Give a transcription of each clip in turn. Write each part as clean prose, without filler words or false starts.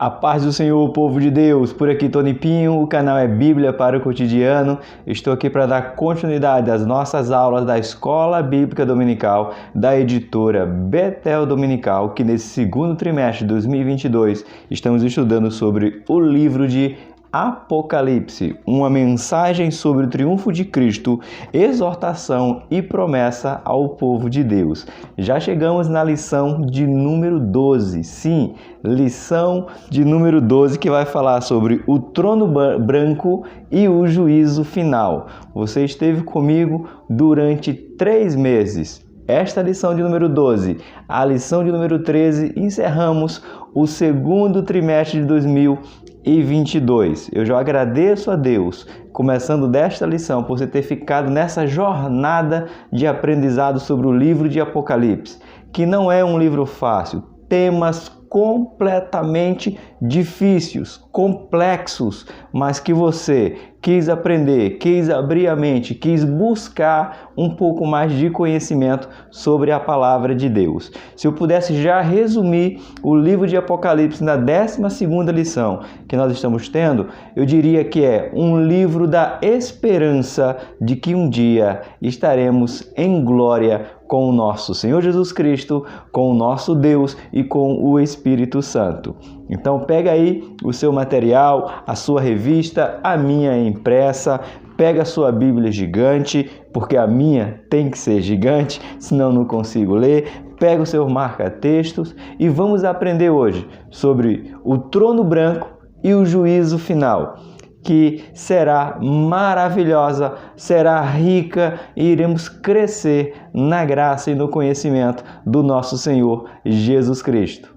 A paz do Senhor, povo de Deus, por aqui Tony Pinho, o canal é Bíblia para o Cotidiano. Estou aqui para dar continuidade às nossas aulas da Escola Bíblica Dominical da editora Betel Dominical, que nesse segundo trimestre de 2022 estamos estudando sobre o livro de Apocalipse, uma mensagem sobre o triunfo de Cristo, exortação e promessa ao povo de Deus. Já chegamos na lição de número 12, sim, lição de número 12, que vai falar sobre o trono branco e o juízo final. Você esteve comigo durante 3 meses. Esta lição de número 12, a lição de número 13, encerramos o segundo trimestre de 2022. Eu já agradeço a Deus, começando desta lição, por você ter ficado nessa jornada de aprendizado sobre o livro de Apocalipse, que não é um livro fácil, temas completamente difíceis, complexos, mas que você quis aprender, quis abrir a mente, quis buscar um pouco mais de conhecimento sobre a palavra de Deus. Se eu pudesse já resumir o livro de Apocalipse na 12ª lição que nós estamos tendo, eu diria que é um livro da esperança de que um dia estaremos em glória com o nosso Senhor Jesus Cristo, com o nosso Deus e com o Espírito Santo. Então pega aí o seu material, a sua revista, a minha impressa, pega a sua Bíblia gigante, porque a minha tem que ser gigante, senão não consigo ler. Pega o seu marca-textos e vamos aprender hoje sobre o trono branco e o juízo final, que será maravilhosa, será rica e iremos crescer na graça e no conhecimento do nosso Senhor Jesus Cristo.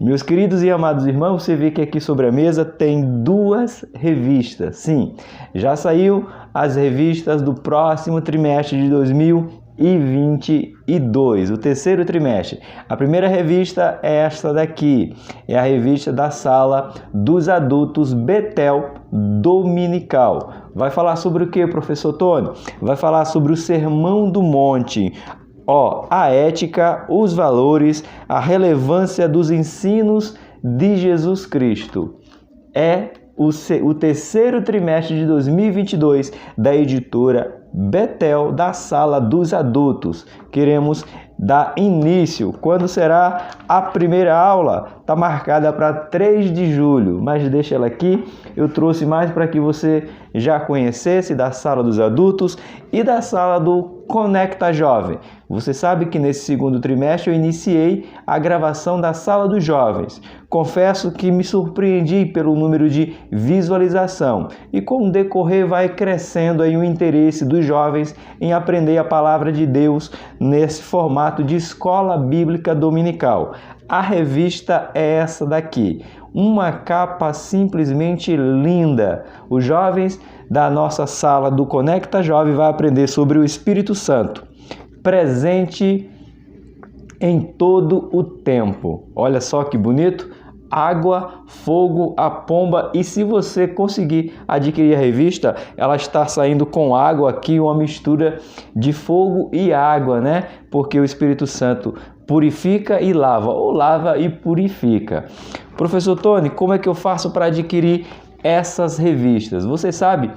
Meus queridos e amados irmãos, você vê que aqui sobre a mesa tem 2 revistas. Sim, já saiu as revistas do próximo trimestre de 2022, o terceiro trimestre. A primeira revista é esta daqui, é a revista da Sala dos Adultos Betel Dominical. Vai falar sobre o que, professor Tony? Vai falar sobre o Sermão do Monte. A ética, os valores, a relevância dos ensinos de Jesus Cristo. É o terceiro trimestre de 2022 da editora Betel, da Sala dos Adultos. Queremos dar início. Quando será a primeira aula? Está marcada para 3 de julho, mas deixa ela aqui. Eu trouxe mais para que você já conhecesse da Sala dos Adultos e da Sala do Conecta Jovem. Você sabe que nesse segundo trimestre eu iniciei a gravação da Sala dos Jovens. Confesso que me surpreendi pelo número de visualização e com o decorrer vai crescendo aí o interesse dos jovens em aprender a palavra de Deus nesse formato de escola bíblica dominical. A revista é essa daqui, uma capa simplesmente linda. Os jovens da nossa sala do Conecta Jovem vai aprender sobre o Espírito Santo, presente em todo o tempo. Olha só que bonito. Água, fogo, a pomba. E se você conseguir adquirir a revista, ela está saindo com água aqui, uma mistura de fogo e água, né? Porque o Espírito Santo purifica e lava, ou lava e purifica. Professor Tony, como é que eu faço para adquirir essas revistas? Você sabe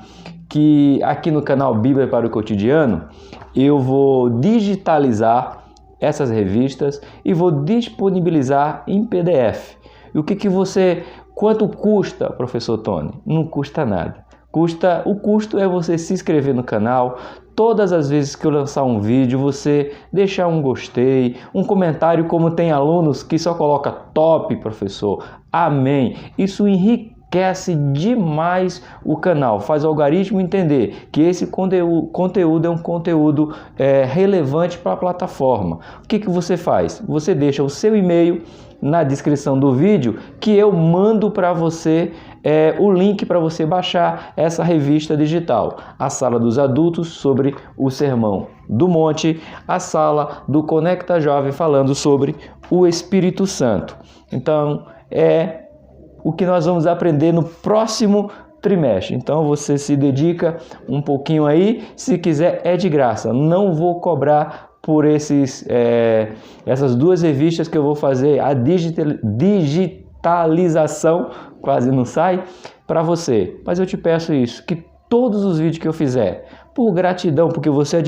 que aqui no canal Bíblia para o Cotidiano, eu vou digitalizar essas revistas e vou disponibilizar em PDF. E quanto custa, professor Tony? Não custa nada. O custo é você se inscrever no canal. Todas as vezes que eu lançar um vídeo, você deixar um gostei, um comentário, como tem alunos que só coloca top, professor. Amém. Isso enriquece demais o canal, faz o algoritmo entender que esse conteúdo é um conteúdo relevante para a plataforma. O que você faz? Você deixa o seu e-mail na descrição do vídeo, que eu mando para você o link para você baixar essa revista digital. A Sala dos Adultos sobre o Sermão do Monte, a Sala do Conecta Jovem falando sobre o Espírito Santo. Então, é o que nós vamos aprender no próximo trimestre. Então você se dedica um pouquinho aí, se quiser é de graça, não vou cobrar por essas duas revistas que eu vou fazer a digitalização, quase não sai, para você. Mas eu te peço isso, que todos os vídeos que eu fizer, por gratidão, porque você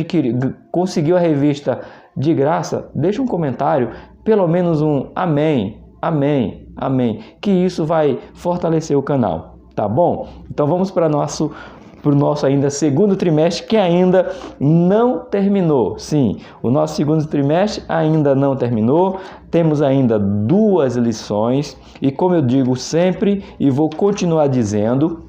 conseguiu a revista de graça, deixa um comentário, pelo menos um amém, amém, amém, que isso vai fortalecer o canal, tá bom? Então vamos para o nosso ainda segundo trimestre, que ainda não terminou. Sim, o nosso segundo trimestre ainda não terminou. Temos ainda 2 lições e, como eu digo sempre e vou continuar dizendo,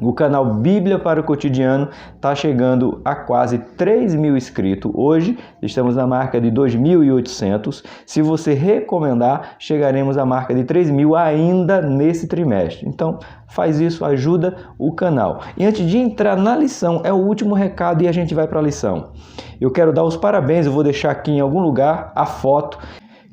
o canal Bíblia para o Cotidiano está chegando a quase 3.000 inscritos. Hoje estamos na marca de 2.800. Se você recomendar, chegaremos à marca de 3.000 ainda nesse trimestre. Então, faz isso, ajuda o canal. E antes de entrar na lição, é o último recado e a gente vai para a lição. Eu quero dar os parabéns, eu vou deixar aqui em algum lugar a foto.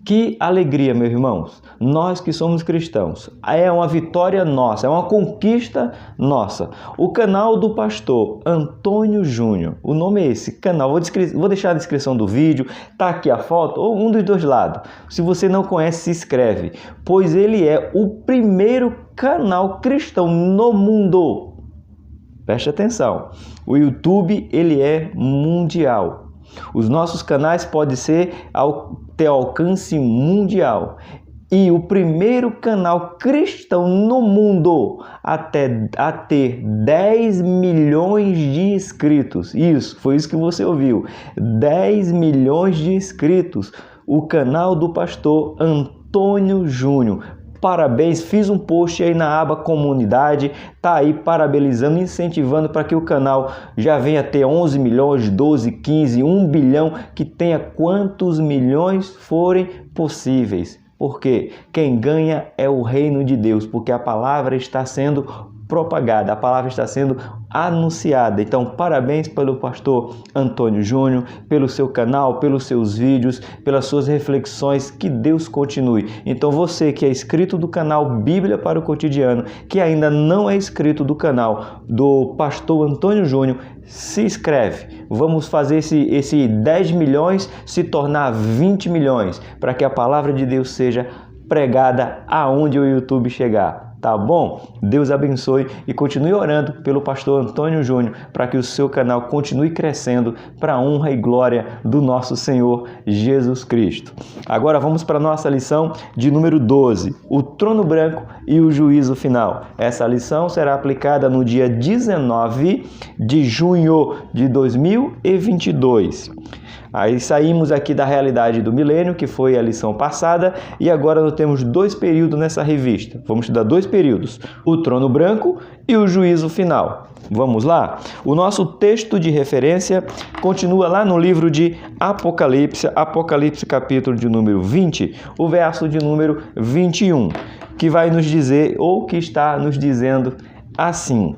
Que alegria, meus irmãos, nós que somos cristãos, é uma vitória nossa, é uma conquista nossa. O canal do pastor Antônio Júnior, o nome é esse, canal, vou deixar na descrição do vídeo, tá aqui a foto, ou um dos dois lados. Se você não conhece, se inscreve, pois ele é o primeiro canal cristão no mundo. Preste atenção, o YouTube ele é mundial. Os nossos canais podem ter alcance mundial. E o primeiro canal cristão no mundo a ter 10 milhões de inscritos. Isso, foi isso que você ouviu. 10 milhões de inscritos. O canal do pastor Antônio Júnior. Parabéns, fiz um post aí na aba comunidade, tá aí parabenizando, incentivando para que o canal já venha ter 11 milhões, 12, 15, 1 bilhão, que tenha quantos milhões forem possíveis. Porque quem ganha é o reino de Deus, porque a palavra está sendo propagada, a palavra está sendo anunciada. Então, parabéns pelo pastor Antônio Júnior, pelo seu canal, pelos seus vídeos, pelas suas reflexões, que Deus continue. Então, você que é inscrito do canal Bíblia para o Cotidiano, que ainda não é inscrito do canal do pastor Antônio Júnior, se inscreve. Vamos fazer esse 10 milhões se tornar 20 milhões, para que a palavra de Deus seja pregada aonde o YouTube chegar. Tá bom? Deus abençoe e continue orando pelo pastor Antônio Júnior para que o seu canal continue crescendo para a honra e glória do nosso Senhor Jesus Cristo. Agora vamos para a nossa lição de número 12, o trono branco e o juízo final. Essa lição será aplicada no dia 19 de junho de 2022. Aí saímos aqui da realidade do milênio, que foi a lição passada, e agora nós temos 2 períodos nessa revista. Vamos estudar 2 períodos, o trono branco e o juízo final. Vamos lá? O nosso texto de referência continua lá no livro de Apocalipse, Apocalipse capítulo de número 20, o verso de número 21, que vai nos dizer, ou que está nos dizendo assim: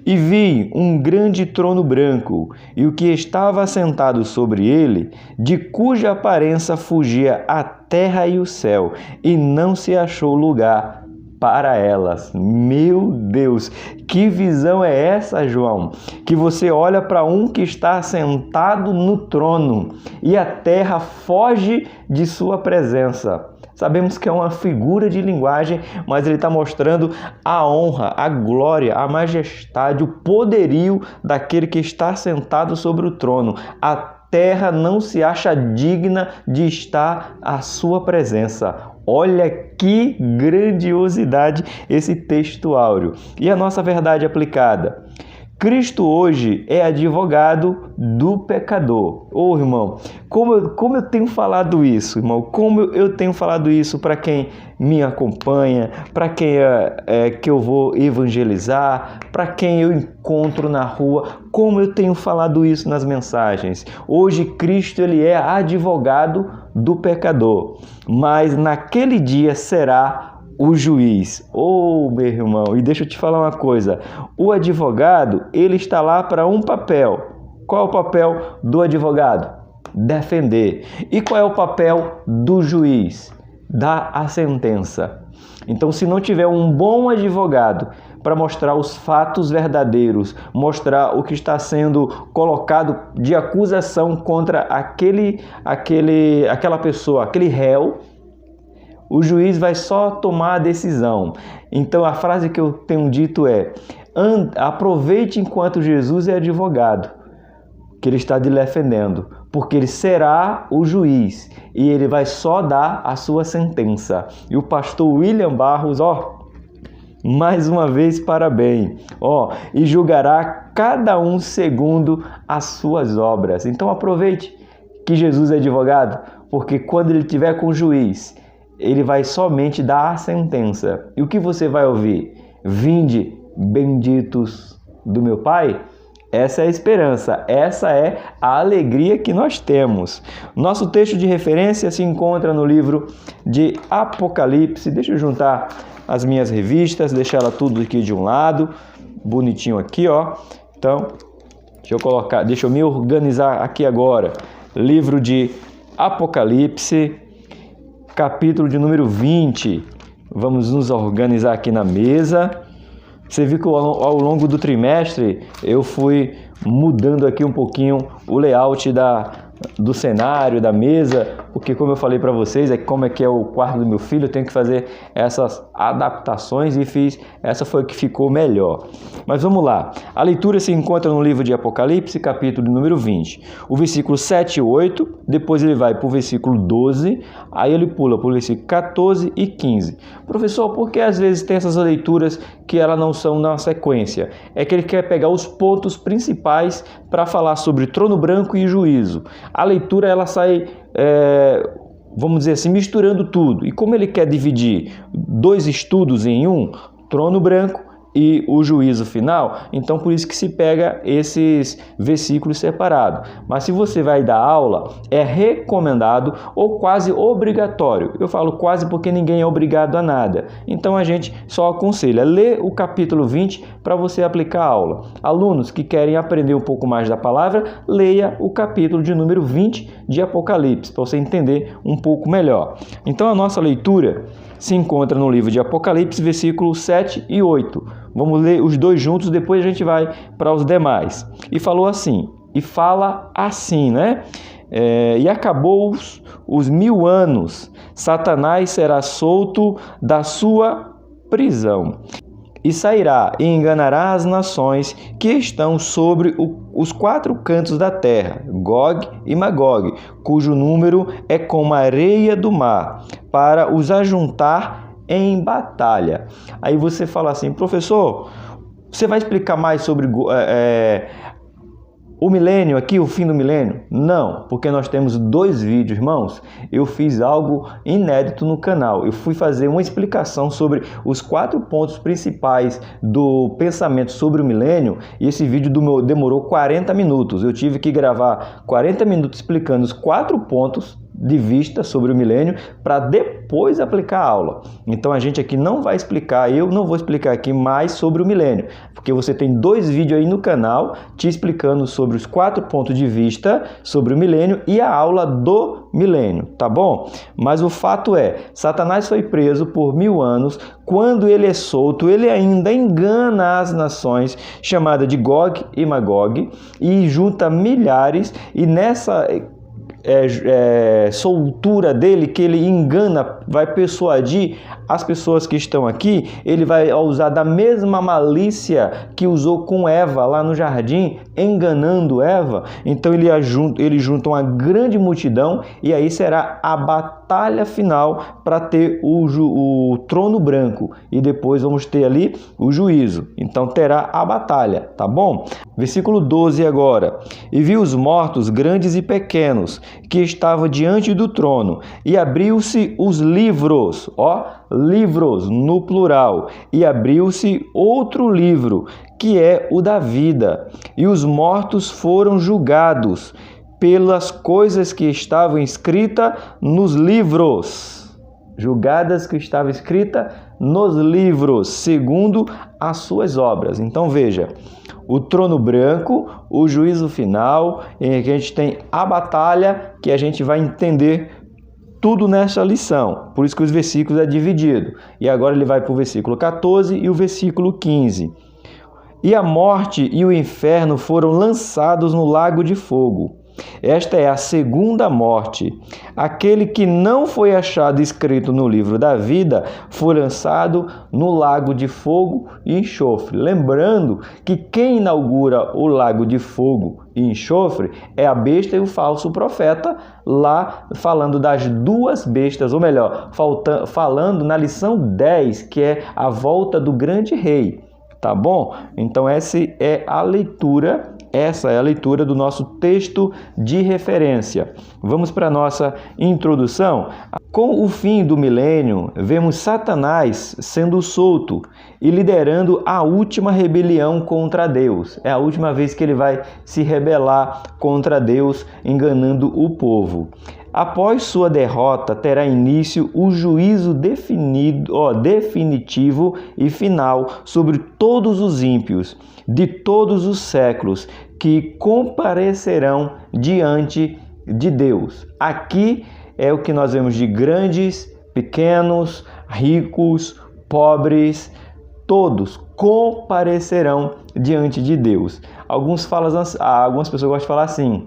E vi um grande trono branco, e o que estava assentado sobre ele, de cuja aparência fugia a terra e o céu, e não se achou lugar para elas. Meu Deus, que visão é essa, João? Que você olha para um que está assentado no trono, e a terra foge de sua presença. Sabemos que é uma figura de linguagem, mas ele está mostrando a honra, a glória, a majestade, o poderio daquele que está sentado sobre o trono. A terra não se acha digna de estar à sua presença. Olha que grandiosidade esse texto áureo. E a nossa verdade aplicada. Cristo hoje é advogado do pecador. Ô, irmão, como eu tenho falado isso, irmão? Como eu tenho falado isso para quem me acompanha, para quem que eu vou evangelizar, para quem eu encontro na rua, como eu tenho falado isso nas mensagens. Hoje Cristo ele é advogado do pecador, mas naquele dia será o juiz. Oh, meu irmão, e deixa eu te falar uma coisa. O advogado, ele está lá para um papel. Qual é o papel do advogado? Defender. E qual é o papel do juiz? Dar a sentença. Então, se não tiver um bom advogado para mostrar os fatos verdadeiros, mostrar o que está sendo colocado de acusação contra aquela pessoa, aquele réu. O juiz vai só tomar a decisão. Então a frase que eu tenho dito é: aproveite enquanto Jesus é advogado, que ele está lhe defendendo, porque ele será o juiz e ele vai só dar a sua sentença. E o pastor William Barros, mais uma vez, parabéns, e julgará cada um segundo as suas obras. Então aproveite que Jesus é advogado, porque quando ele estiver com o juiz, ele vai somente dar a sentença. E o que você vai ouvir? Vinde, benditos do meu Pai? Essa é a esperança, essa é a alegria que nós temos. Nosso texto de referência se encontra no livro de Apocalipse. Deixa eu juntar as minhas revistas, deixar ela tudo aqui de um lado, bonitinho aqui, Então, deixa eu me organizar aqui agora. Livro de Apocalipse, capítulo de número 20. Vamos nos organizar aqui na mesa. Você viu que ao longo do trimestre eu fui mudando aqui um pouquinho o layout do cenário, da mesa, porque como eu falei para vocês, como é que é o quarto do meu filho, eu tenho que fazer essas adaptações e essa foi a que ficou melhor. Mas vamos lá, a leitura se encontra no livro de Apocalipse, capítulo número 20, o versículo 7 e 8, depois ele vai para o versículo 12, aí ele pula para o versículo 14 e 15. Professor, por que às vezes tem essas leituras que elas não são na sequência? É que ele quer pegar os pontos principais para falar sobre trono branco e juízo. A leitura ela sai, vamos dizer assim, misturando tudo. E como ele quer dividir 2 estudos em um, trono branco e o juízo final, então por isso que se pega esses versículos separados. Mas se você vai dar aula, é recomendado ou quase obrigatório. Eu falo quase porque ninguém é obrigado a nada. Então a gente só aconselha, lê o capítulo 20 para você aplicar a aula. Alunos que querem aprender um pouco mais da palavra, leia o capítulo de número 20 de Apocalipse, para você entender um pouco melhor. Então a nossa leitura se encontra no livro de Apocalipse, versículos 7 e 8. Vamos ler os 2 juntos, depois a gente vai para os demais. E fala assim, né? E acabou os 1000 anos, Satanás será solto da sua prisão e sairá e enganará as nações que estão sobre os 4 cantos da terra, Gog e Magog, cujo número é como a areia do mar, para os ajuntar em batalha. Aí você fala assim: professor, você vai explicar mais sobre o milênio aqui, o fim do milênio? Não, porque nós temos 2 vídeos, irmãos. Eu fiz algo inédito no canal. Eu fui fazer uma explicação sobre os 4 pontos principais do pensamento sobre o milênio e esse vídeo demorou 40 minutos. Eu tive que gravar 40 minutos explicando os 4 pontos de vista sobre o milênio para depois aplicar a aula. Então a gente aqui não vai explicar, eu não vou explicar aqui mais sobre o milênio, porque você tem 2 vídeos aí no canal te explicando sobre os 4 pontos de vista sobre o milênio e a aula do milênio, tá bom? Mas o fato é, Satanás foi preso por 1000 anos, quando ele é solto, ele ainda engana as nações, chamada de Gog e Magog, e junta milhares, e nessa soltura dele, que ele engana, vai persuadir as pessoas que estão aqui, ele vai usar da mesma malícia que usou com Eva lá no jardim, enganando Eva. Então ele junta uma grande multidão e aí será a batalha final para ter o trono branco e depois vamos ter ali o juízo. Então terá a batalha, tá bom? Versículo 12 agora. E vi os mortos, grandes e pequenos, que estavam diante do trono, e abriu-se os livros, livros no plural, e abriu-se outro livro, que é o da vida, e os mortos foram julgados pelas coisas que estavam escritas nos livros, julgadas que estavam escritas nos livros, segundo as suas obras. Então veja, o trono branco, o juízo final, em que a gente tem a batalha, que a gente vai entender tudo nessa lição. Por isso que os versículos é dividido. E agora ele vai para o versículo 14 e o versículo 15. E a morte e o inferno foram lançados no lago de fogo. Esta é a segunda morte. Aquele que não foi achado escrito no livro da vida foi lançado no lago de fogo e enxofre. Lembrando que quem inaugura o lago de fogo e enxofre é a besta e o falso profeta, lá falando das duas bestas, ou melhor, falando na lição 10, que é a volta do grande rei. Tá bom? Então essa é a leitura do nosso texto de referência. Vamos para a nossa introdução. Com o fim do milênio, vemos Satanás sendo solto e liderando a última rebelião contra Deus. É a última vez que ele vai se rebelar contra Deus, enganando o povo. Após sua derrota, terá início o juízo definitivo e final sobre todos os ímpios de todos os séculos que comparecerão diante de Deus. Aqui é o que nós vemos de grandes, pequenos, ricos, pobres, todos comparecerão diante de Deus. Algumas pessoas gostam de falar assim: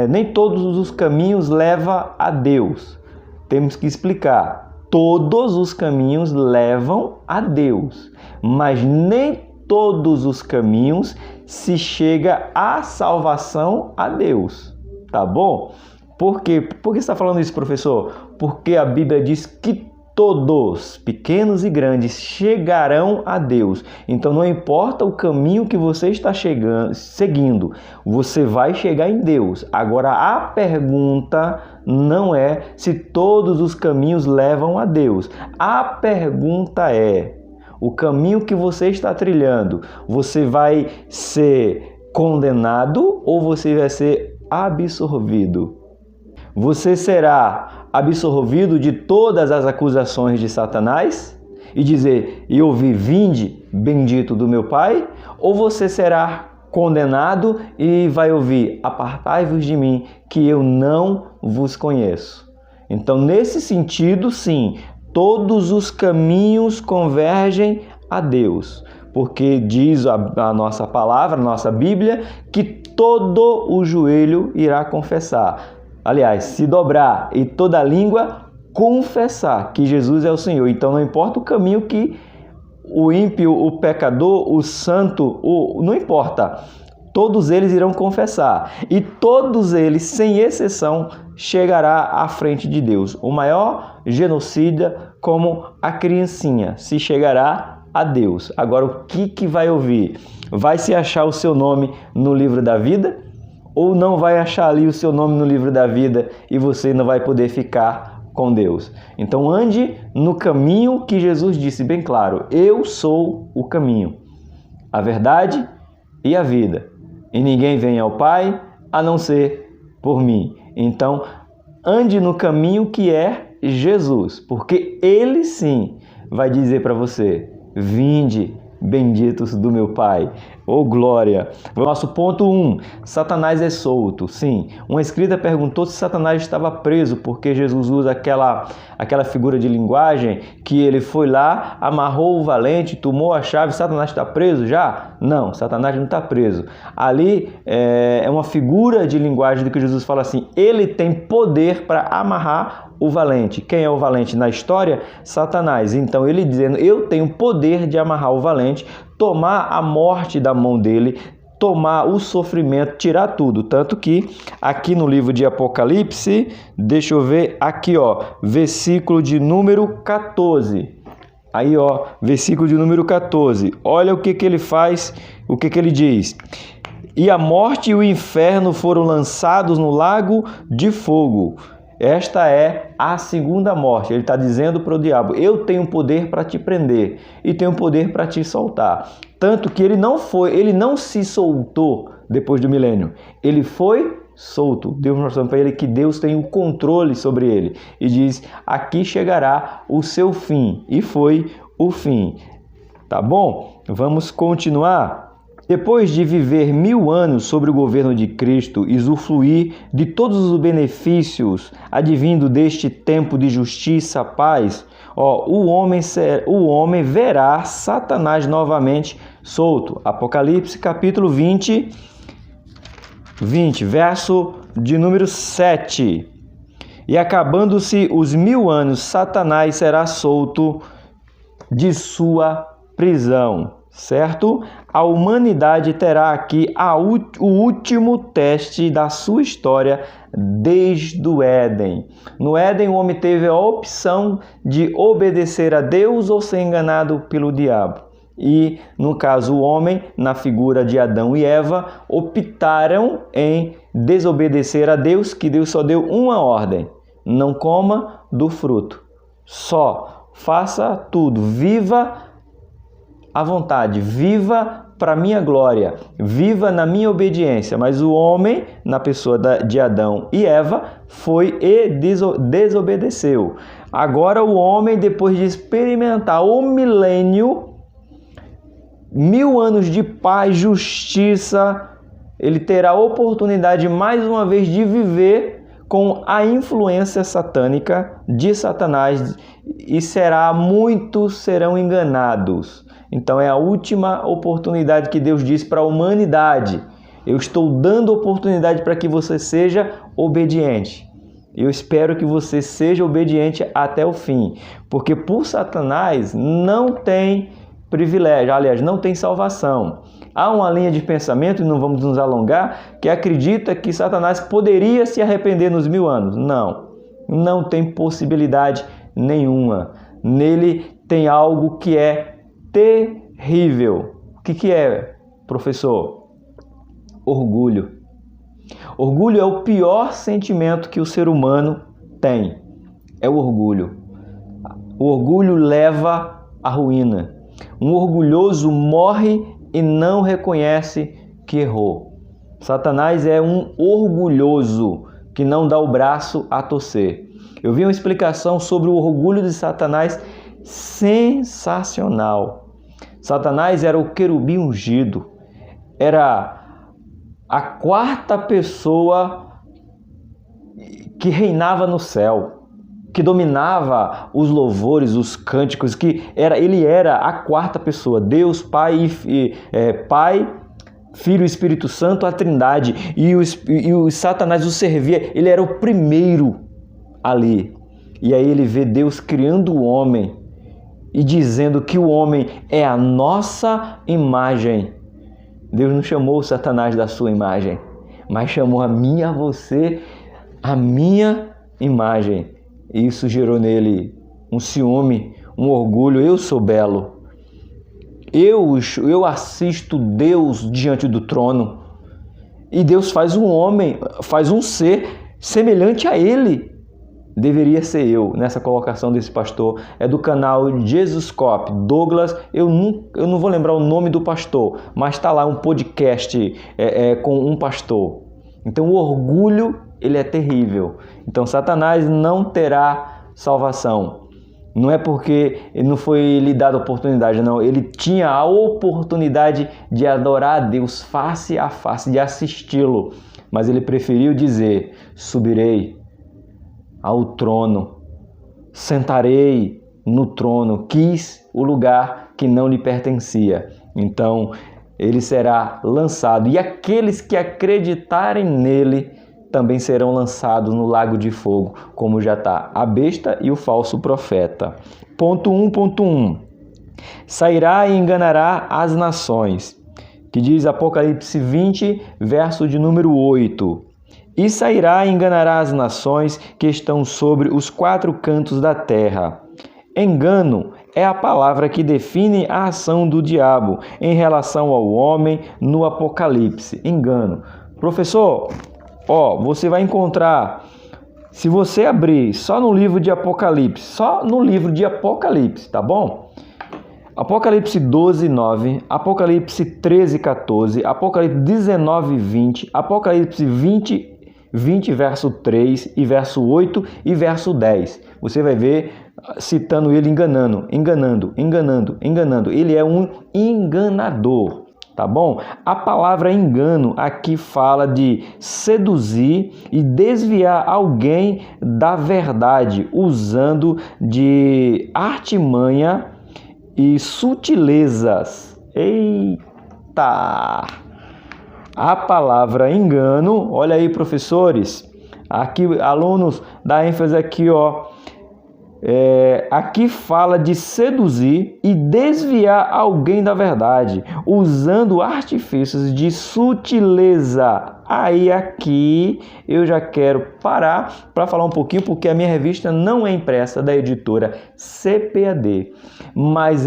nem todos os caminhos levam a Deus. Temos que explicar. Todos os caminhos levam a Deus, mas nem todos os caminhos se chega à salvação a Deus. Tá bom? Por quê? Por que você está falando isso, professor? Porque a Bíblia diz que todos, pequenos e grandes, chegarão a Deus. Então não importa o caminho que você está seguindo, você vai chegar em Deus. Agora a pergunta não é se todos os caminhos levam a Deus. A pergunta é: o caminho que você está trilhando, você vai ser condenado ou você vai ser absorvido? Você será absorvido de todas as acusações de Satanás e dizer: eu ouvi, vinde, bendito do meu Pai? Ou você será condenado e vai ouvir: apartai-vos de mim, que eu não vos conheço? Então, nesse sentido, sim, todos os caminhos convergem a Deus, porque diz a nossa palavra, a nossa Bíblia, que todo o joelho irá confessar. Aliás, se dobrar e toda língua confessar que Jesus é o Senhor. Então não importa o caminho que o ímpio, o pecador, o santo, não importa. Todos eles irão confessar e todos eles, sem exceção, chegará à frente de Deus. O maior genocida, como a criancinha, se chegará a Deus. Agora, o que vai ouvir? Vai se achar o seu nome no livro da vida? Ou não vai achar ali o seu nome no livro da vida e você não vai poder ficar com Deus? Então ande no caminho que Jesus disse bem claro: eu sou o caminho, a verdade e a vida, e ninguém vem ao Pai a não ser por mim. Então ande no caminho que é Jesus, porque Ele sim vai dizer para você: vinde, benditos do meu Pai. Oh, glória! Nosso ponto 1, Satanás é solto. Sim, uma escrita perguntou se Satanás estava preso, porque Jesus usa aquela figura de linguagem que ele foi lá, amarrou o valente, tomou a chave. Satanás está preso já? Não, Satanás não está preso. Ali é uma figura de linguagem do que Jesus fala assim: ele tem poder para amarrar o valente. Quem é o valente na história? Satanás. Então ele dizendo: eu tenho poder de amarrar o valente, tomar a morte da mão dele, tomar o sofrimento, tirar tudo. Tanto que aqui no livro de Apocalipse, deixa eu ver aqui, ó, versículo de número 14. Aí, ó, versículo de número 14. Olha o que ele faz, o que ele diz: e a morte e o inferno foram lançados no lago de fogo. Esta é a segunda morte. Ele está dizendo para o diabo: eu tenho poder para te prender e tenho poder para te soltar. Tanto que ele não se soltou depois do milênio. Ele foi solto. Deus mostrando para ele que Deus tem o controle sobre ele. E diz: aqui chegará o seu fim. E foi o fim. Tá bom? Vamos continuar. Depois de viver 1000 anos sobre o governo de Cristo e usufruir de todos os benefícios advindo deste tempo de justiça, paz, o homem verá Satanás novamente solto. Apocalipse capítulo 20, verso de número 7. E acabando-se os 1000 anos, Satanás será solto de sua prisão, certo? A humanidade terá aqui o último teste da sua história desde o Éden. No Éden, o homem teve a opção de obedecer a Deus ou ser enganado pelo diabo. E, no caso, o homem, na figura de Adão e Eva, optaram em desobedecer a Deus, que Deus só deu uma ordem: não coma do fruto. Só faça tudo, viva à vontade, viva para minha glória, viva na minha obediência. Mas o homem, na pessoa de Adão e Eva, foi e desobedeceu. Agora o homem, depois de experimentar o milênio, 1000 anos de paz, justiça, ele terá a oportunidade mais uma vez de viver com a influência satânica de Satanás, e muitos serão enganados. Então é a última oportunidade que Deus diz para a humanidade: eu estou dando oportunidade para que você seja obediente. Eu espero que você seja obediente até o fim, porque por Satanás não tem privilégio, aliás, não tem salvação. Há uma linha de pensamento, e não vamos nos alongar, que acredita que Satanás poderia se arrepender nos 1000 anos. Não tem possibilidade nenhuma. Nele tem algo que é terrível. O que é, professor? Orgulho. Orgulho é o pior sentimento que o ser humano tem. É o orgulho. O orgulho leva à ruína. Um orgulhoso morre e não reconhece que errou. Satanás é um orgulhoso que não dá o braço a torcer. Eu vi uma explicação sobre o orgulho de Satanás sensacional. Satanás era o querubim ungido. Era a 4ª pessoa que reinava no céu, que dominava os louvores, os cânticos, ele era a 4ª pessoa, Deus, Pai, Filho e Espírito Santo, a Trindade, e o Satanás o servia. Ele era o primeiro ali. E aí ele vê Deus criando o homem e dizendo que o homem é a nossa imagem. Deus não chamou o Satanás da sua imagem, mas chamou a mim e a você a minha imagem. E isso gerou nele um ciúme, um orgulho. Eu sou belo. Eu assisto Deus diante do trono. E Deus faz um homem, faz um ser semelhante a ele. Deveria ser eu. Nessa colocação desse pastor é do canal Jesuscope, Douglas. Eu não vou lembrar o nome do pastor, mas está lá um podcast com um pastor. Então o orgulho, ele é terrível. Então Satanás não terá salvação. Não é porque não foi lhe dada oportunidade, não. Ele tinha a oportunidade de adorar a Deus face a face, de assisti-lo. Mas ele preferiu dizer: subirei ao trono, sentarei no trono. Quis o lugar que não lhe pertencia. Então ele será lançado. E aqueles que acreditarem nele também serão lançados no lago de fogo, como já está a besta e o falso profeta. Ponto 1.1. Sairá e enganará as nações, que diz Apocalipse 20, verso de número 8. E sairá e enganará as nações que estão sobre os 4 cantos da terra. Engano é a palavra que define a ação do diabo em relação ao homem no Apocalipse. Engano. Professor, você vai encontrar, se você abrir só no livro de Apocalipse, tá bom? Apocalipse 12, 9, Apocalipse 13, 14, Apocalipse 19, 20, Apocalipse 20, verso 3 e verso 8 e verso 10. Você vai ver citando ele enganando. Ele é um enganador, tá bom? A palavra engano aqui fala de seduzir e desviar alguém da verdade, usando de artimanha e sutilezas. Eita! A palavra engano, olha aí, professores, aqui, alunos, dá ênfase aqui, ó. Aqui fala de seduzir e desviar alguém da verdade, usando artifícios de sutileza. Aí aqui eu já quero parar para falar um pouquinho, porque a minha revista não é impressa, da editora CPAD. Mas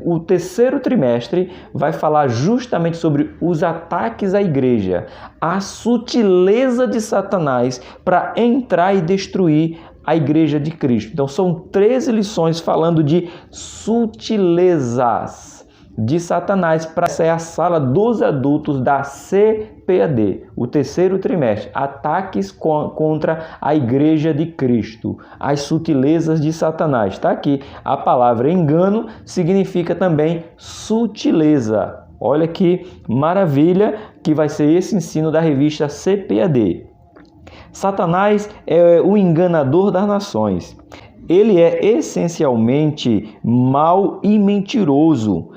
o terceiro trimestre vai falar justamente sobre os ataques à igreja, a sutileza de Satanás para entrar e destruir a igreja de Cristo. Então são 13 lições falando de sutilezas de Satanás para ser a sala dos adultos da CPAD, o terceiro trimestre, ataques contra a igreja de Cristo, as sutilezas de Satanás. Está aqui, a palavra engano significa também sutileza. Olha que maravilha que vai ser esse ensino da revista CPAD. Satanás é o enganador das nações. Ele é essencialmente mau e mentiroso.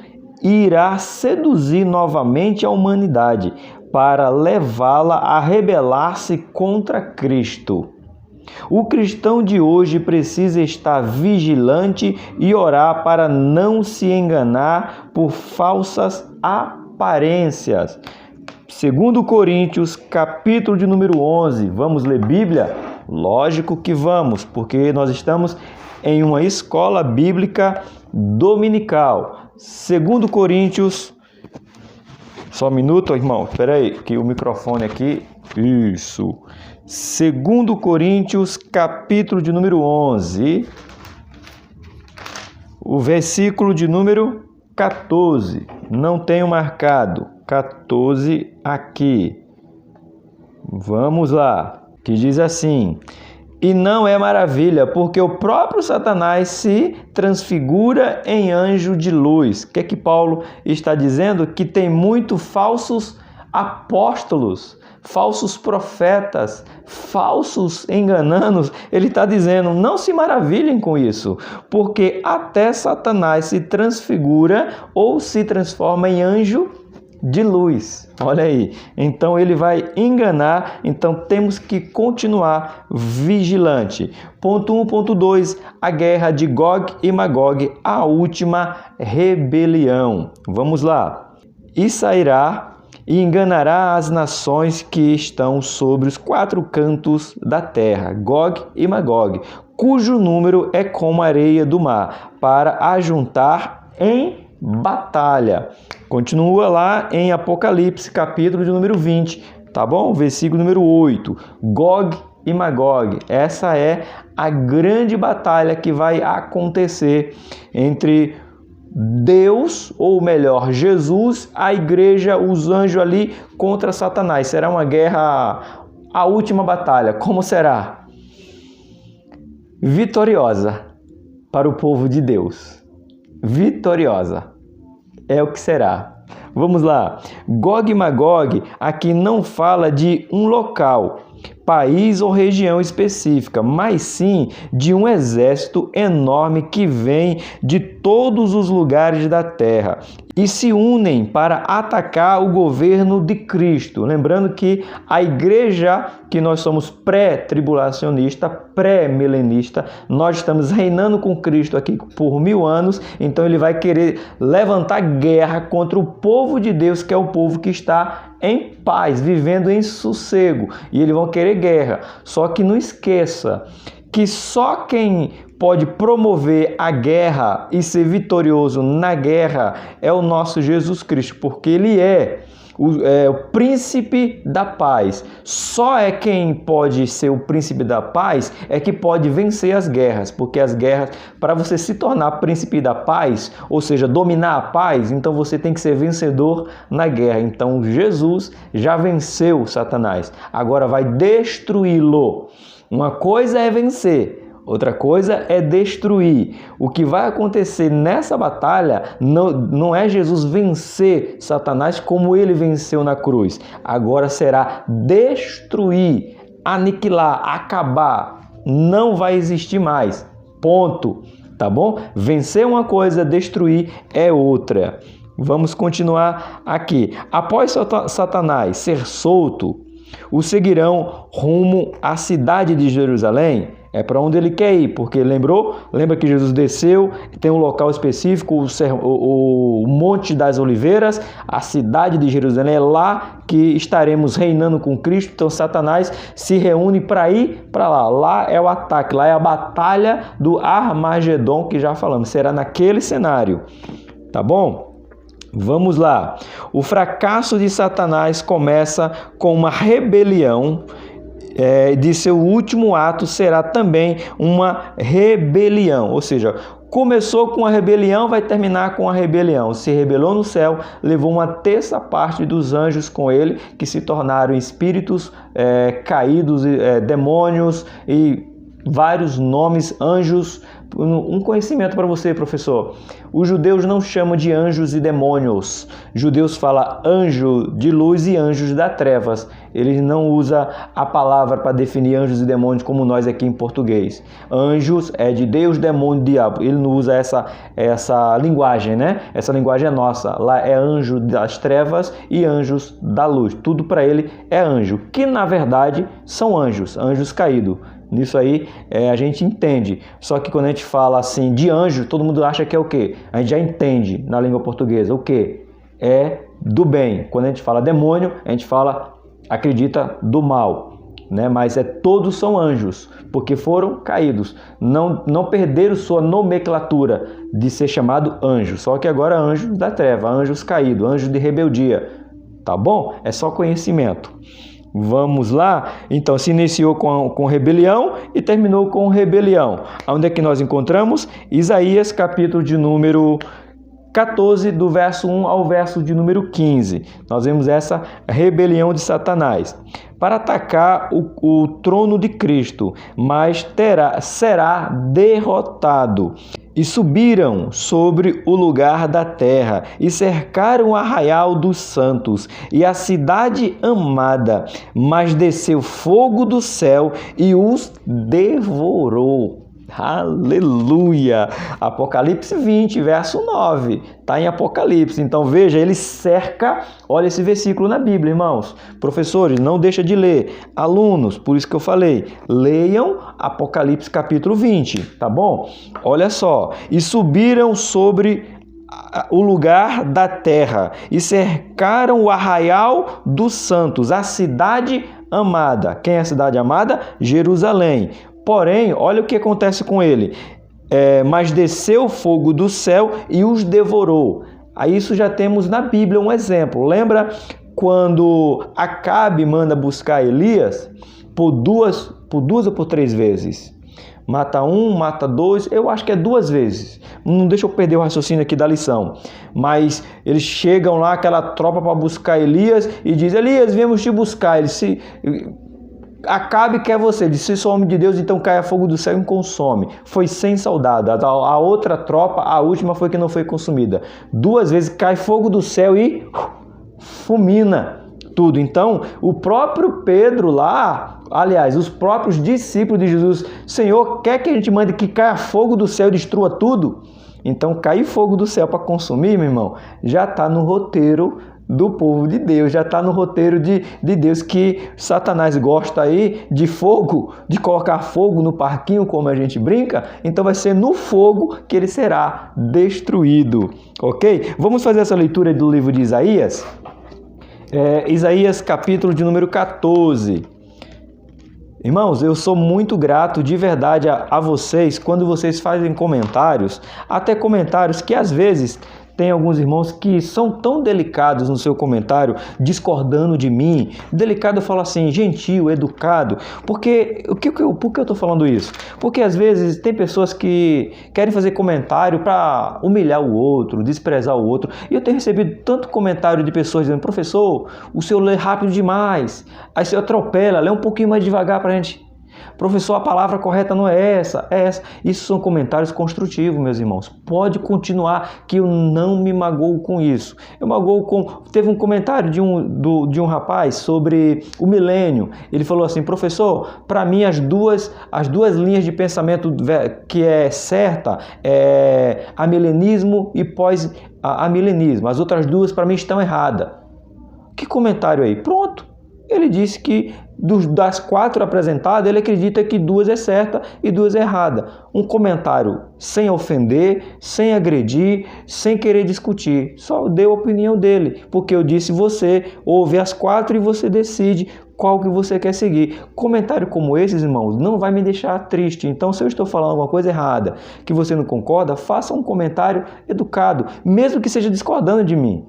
Irá seduzir novamente a humanidade para levá-la a rebelar-se contra Cristo. O cristão de hoje precisa estar vigilante e orar para não se enganar por falsas aparências. 2 Coríntios, capítulo de número 11. Vamos ler Bíblia? Lógico que vamos, porque nós estamos em uma escola bíblica dominical. 2 Coríntios... Só um minuto, irmão. Espera aí, que o microfone aqui... Isso. 2 Coríntios, capítulo de número 11. O versículo de número 14. Não tenho marcado. 14 aqui. Vamos lá. Que diz assim: e não é maravilha, porque o próprio Satanás se transfigura em anjo de luz. O que é que Paulo está dizendo? Que tem muitos falsos apóstolos, falsos profetas, falsos engananos. Ele está dizendo, não se maravilhem com isso, porque até Satanás se transfigura ou se transforma em anjo de luz. Olha aí, então ele vai enganar, então temos que continuar vigilante. Ponto 1, ponto 2, a guerra de Gog e Magog, a última rebelião. Vamos lá. E sairá e enganará as nações que estão sobre os 4 cantos da terra, Gog e Magog, cujo número é como a areia do mar, para ajuntar em batalha. Continua lá em Apocalipse, capítulo de número 20, tá bom? Versículo número 8. Gog e Magog. Essa é a grande batalha que vai acontecer entre Deus, ou melhor, Jesus, a igreja, os anjos ali contra Satanás. Será uma guerra, a última batalha. Como será? Vitoriosa para o povo de Deus. Vitoriosa. É o que será. Vamos lá. Gog e Magog aqui não fala de um local, país ou região específica, mas sim de um exército enorme que vem de todos os lugares da terra e se unem para atacar o governo de Cristo. Lembrando que a igreja, que nós somos pré-tribulacionista, pré-milenista, nós estamos reinando com Cristo aqui por 1000 anos, então ele vai querer levantar guerra contra o povo de Deus, que é o povo que está em paz, vivendo em sossego, e eles vão querer guerra. Só que não esqueça que só quem pode promover a guerra e ser vitorioso na guerra é o nosso Jesus Cristo, porque ele é o príncipe da paz. Só é quem pode ser o príncipe da paz é que pode vencer as guerras, porque as guerras, para você se tornar príncipe da paz, ou seja, dominar a paz, então você tem que ser vencedor na guerra. Então Jesus já venceu Satanás, agora vai destruí-lo. Uma coisa é vencer, Outra coisa é destruir. O que vai acontecer nessa batalha não é Jesus vencer Satanás como ele venceu na cruz. Agora será destruir, aniquilar, acabar. Não vai existir mais. Ponto. Tá bom? Vencer uma coisa, destruir é outra. Vamos continuar aqui. Após Satanás ser solto, o seguirão rumo à cidade de Jerusalém. É para onde ele quer ir, porque lembra que Jesus desceu, tem um local específico, o Monte das Oliveiras, a cidade de Jerusalém, é lá que estaremos reinando com Cristo. Então Satanás se reúne para ir para lá. Lá é o ataque, lá é a batalha do Armagedon, que já falamos, será naquele cenário. Tá bom? Vamos lá. O fracasso de Satanás começa com uma rebelião. De seu último ato será também uma rebelião, ou seja, começou com a rebelião, vai terminar com a rebelião. Se rebelou no céu, levou uma terça parte dos anjos com ele, que se tornaram espíritos caídos, demônios e vários nomes, anjos. Um conhecimento para você, professor. Os judeus não chamam de anjos e demônios. Judeus falam anjo de luz e anjos das trevas. Eles não usam a palavra para definir anjos e demônios como nós aqui em português. Anjos é de Deus, demônio, diabo. Ele não usa essa linguagem, né? Essa linguagem é nossa. Lá é anjo das trevas e anjos da luz. Tudo para ele é anjo, que na verdade são anjos caídos. Nisso aí a gente entende. Só que quando a gente fala assim de anjo, todo mundo acha que é o quê? A gente já entende na língua portuguesa. O quê? É do bem. Quando a gente fala demônio, a gente acredita do mal. Né? Mas todos são anjos, porque foram caídos. Não perderam sua nomenclatura de ser chamado anjo. Só que agora anjos da treva, anjos caídos, anjos de rebeldia. Tá bom? É só conhecimento. Vamos lá? Então, se iniciou com rebelião e terminou com rebelião. Onde é que nós encontramos? Isaías, capítulo de número 14, do verso 1 ao verso de número 15. Nós vemos essa rebelião de Satanás para atacar o trono de Cristo, mas será derrotado. E subiram sobre o lugar da terra, e cercaram o arraial dos santos, e a cidade amada, mas desceu fogo do céu e os devorou. Aleluia! Apocalipse 20, verso 9. Está em Apocalipse. Então veja, ele cerca. Olha esse versículo na Bíblia, irmãos. Professores, não deixa de ler. Alunos, por isso que eu falei, leiam Apocalipse capítulo 20, tá bom? Olha só. E subiram sobre o lugar da terra e cercaram o arraial dos santos, a cidade amada. Quem é a cidade amada? Jerusalém. Porém, olha o que acontece com ele. Mas desceu fogo do céu e os devorou. Aí isso já temos na Bíblia um exemplo. Lembra quando Acabe manda buscar Elias por duas ou por 3 vezes? Mata um, mata 2, eu acho que é 2 vezes. Não deixa eu perder o raciocínio aqui da lição. Mas eles chegam lá, aquela tropa para buscar Elias e diz: Elias, viemos te buscar. Acabe quer você, disse: se sou homem de Deus, então caia fogo do céu e consome. Foi 100 soldados. A outra tropa, a última, foi que não foi consumida. 2 vezes cai fogo do céu e fulmina tudo. Então, o próprio Pedro lá, aliás, os próprios discípulos de Jesus: Senhor, quer que a gente mande que caia fogo do céu e destrua tudo? Então, cair fogo do céu para consumir, meu irmão, já está no roteiro do povo de Deus, já está no roteiro de Deus, que Satanás gosta aí de fogo, de colocar fogo no parquinho, como a gente brinca. Então vai ser no fogo que ele será destruído, ok? Vamos fazer essa leitura do livro de Isaías? Isaías capítulo de número 14. Irmãos, eu sou muito grato de verdade a vocês quando vocês fazem comentários, até comentários que às vezes tem alguns irmãos que são tão delicados no seu comentário, discordando de mim. Delicado, eu falo assim, gentil, educado. Por que eu estou falando isso? Porque às vezes tem pessoas que querem fazer comentário para humilhar o outro, desprezar o outro. E eu tenho recebido tanto comentário de pessoas dizendo: professor, o senhor lê rápido demais. Aí você atropela, lê um pouquinho mais devagar para a gente. Professor, a palavra correta não é essa, é essa. Isso são comentários construtivos, meus irmãos. Pode continuar, que eu não me magoo com isso. Eu magoo com... Teve um comentário de um rapaz sobre o milênio. Ele falou assim: professor, para mim as duas linhas de pensamento que é certa é amilenismo e pós-amilenismo. As outras duas para mim estão erradas. Que comentário aí? Pronto. Ele disse que das 4 apresentadas, ele acredita que 2 é certa e 2 é errada. Um comentário sem ofender, sem agredir, sem querer discutir. Só deu a opinião dele, porque eu disse: você ouve as 4 e você decide qual que você quer seguir. Comentário como esses, irmãos, não vai me deixar triste. Então, se eu estou falando alguma coisa errada, que você não concorda, faça um comentário educado, mesmo que seja discordando de mim.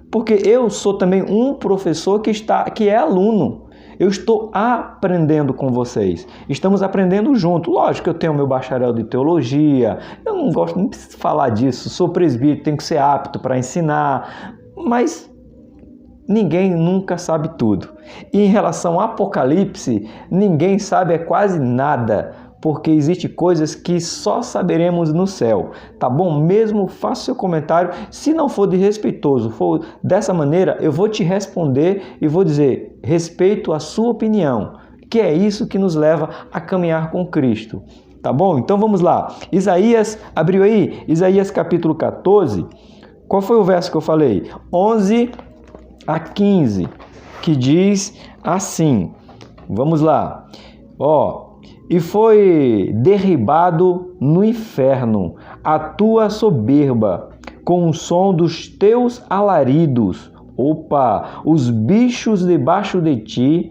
Porque eu sou também um professor que é aluno. Eu estou aprendendo com vocês. Estamos aprendendo junto. Lógico que eu tenho meu bacharel de teologia. Eu não gosto, nem preciso falar disso. Sou presbítero, tenho que ser apto para ensinar. Mas ninguém nunca sabe tudo. E em relação ao Apocalipse, ninguém sabe quase nada. Porque existem coisas que só saberemos no céu, tá bom? Mesmo faça seu comentário, se não for desrespeitoso, for dessa maneira, eu vou te responder e vou dizer: respeito a sua opinião, que é isso que nos leva a caminhar com Cristo, tá bom? Então vamos lá, Isaías, abriu aí? Isaías capítulo 14, qual foi o verso que eu falei? 11 a 15, que diz assim, vamos lá, e foi derribado no inferno a tua soberba, com o som dos teus alaridos. Os bichos debaixo de ti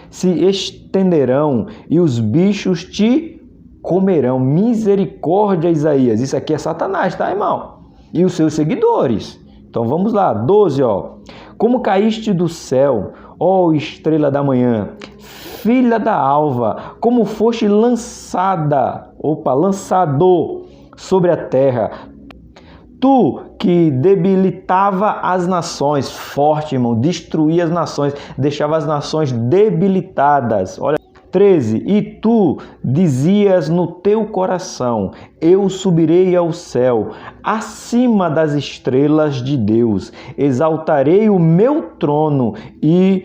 se estenderão e os bichos te comerão. Misericórdia, Isaías. Isso aqui é Satanás, tá, irmão? E os seus seguidores. Então vamos lá, 12, Como caíste do céu, ó estrela da manhã, filha da alva, como foste lançado sobre a terra. Tu que debilitava as nações, forte, irmão, destruía as nações, deixava as nações debilitadas. Olha, 13. E tu dizias no teu coração: eu subirei ao céu, acima das estrelas de Deus, exaltarei o meu trono e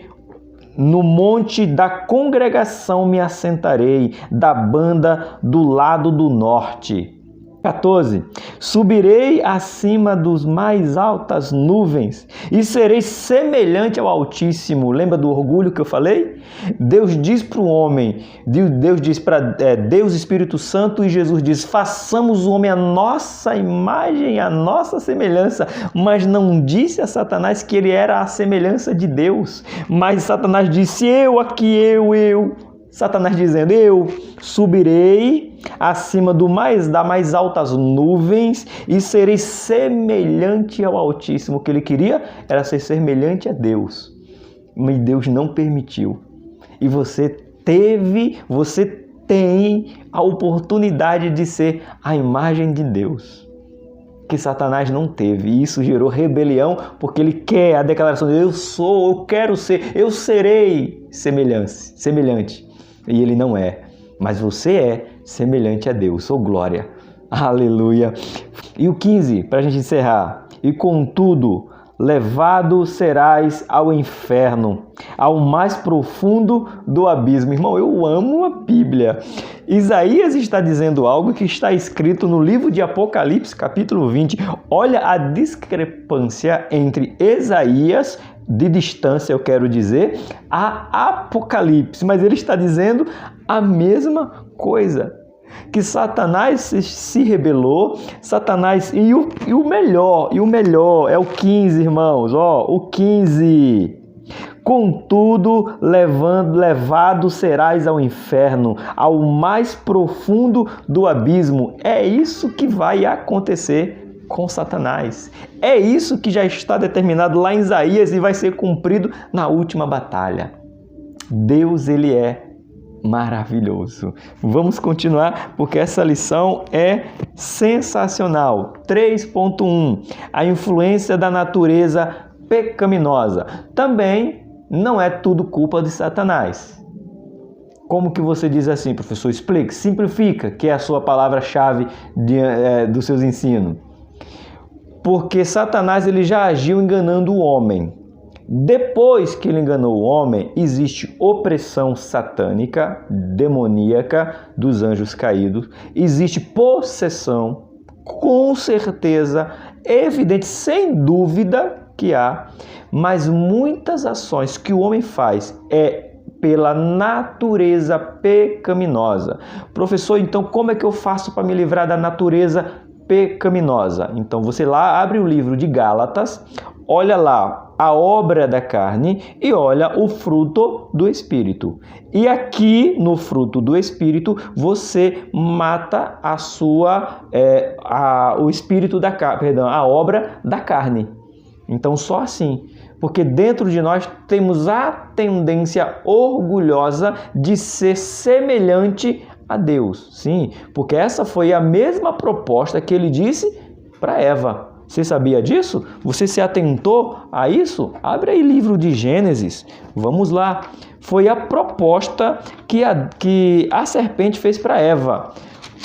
no monte da congregação me assentarei, da banda do lado do norte. 14. Subirei acima dos mais altas nuvens e serei semelhante ao Altíssimo. Lembra do orgulho que eu falei? Deus diz para o homem, Deus diz para Deus, Espírito Santo, e Jesus diz: façamos o homem a nossa imagem, a nossa semelhança. Mas não disse a Satanás que ele era a semelhança de Deus. Mas Satanás disse: eu. Satanás dizendo: eu subirei acima das mais altas nuvens e serei semelhante ao Altíssimo. O que ele queria era ser semelhante a Deus, mas Deus não permitiu. E você tem a oportunidade de ser a imagem de Deus, que Satanás não teve. E isso gerou rebelião, porque ele quer a declaração de: eu quero ser, eu serei semelhante. E ele não é, mas você é semelhante a Deus. Glória, aleluia. E o 15, para a gente encerrar: e contudo, levado serás ao inferno, ao mais profundo do abismo. Irmão, eu amo a Bíblia. Isaías está dizendo algo que está escrito no livro de Apocalipse, capítulo 20. Olha a discrepância entre Isaías, de distância eu quero dizer, a Apocalipse. Mas ele está dizendo a mesma coisa. Que Satanás se rebelou, Satanás, e o melhor é o 15, irmãos, o 15. Contudo, levado serás ao inferno, ao mais profundo do abismo. É isso que vai acontecer com Satanás. É isso que já está determinado lá em Isaías e vai ser cumprido na última batalha. Deus, ele é maravilhoso. Vamos continuar, porque essa lição é sensacional. 3.1. A influência da natureza pecaminosa. Também não é tudo culpa de Satanás. Como que você diz assim, professor? Explique, simplifica, que é a sua palavra-chave dos seus ensinos. Porque Satanás ele já agiu enganando o homem. Depois que ele enganou o homem, existe opressão satânica, demoníaca dos anjos caídos, existe possessão, com certeza, evidente, sem dúvida que há, mas muitas ações que o homem faz pela natureza pecaminosa. Professor, então como é que eu faço para me livrar da natureza pecaminosa? Então você lá abre o livro de Gálatas, olha lá a obra da carne e olha o fruto do Espírito. E aqui no fruto do Espírito você mata o espírito da carne, perdão, a obra da carne. Então só assim, porque dentro de nós temos a tendência orgulhosa de ser semelhante a Deus. Sim, porque essa foi a mesma proposta que ele disse para Eva. Você sabia disso? Você se atentou a isso? Abre aí o livro de Gênesis. Vamos lá. Foi a proposta que a serpente fez para Eva.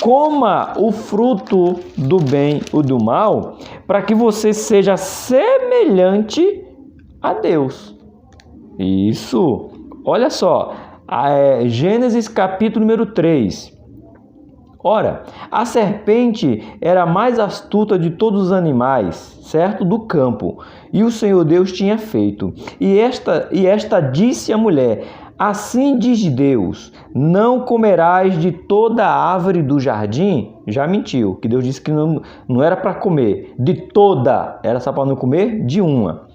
Coma o fruto do bem ou do mal, para que você seja semelhante a Deus. Isso. Olha só. Gênesis capítulo número 3. Ora, a serpente era a mais astuta de todos os animais, certo? Do campo. E o Senhor Deus tinha feito. E esta disse à mulher: assim diz Deus, não comerás de toda a árvore do jardim? Já mentiu, que Deus disse que não era para comer de toda, era só para não comer de uma.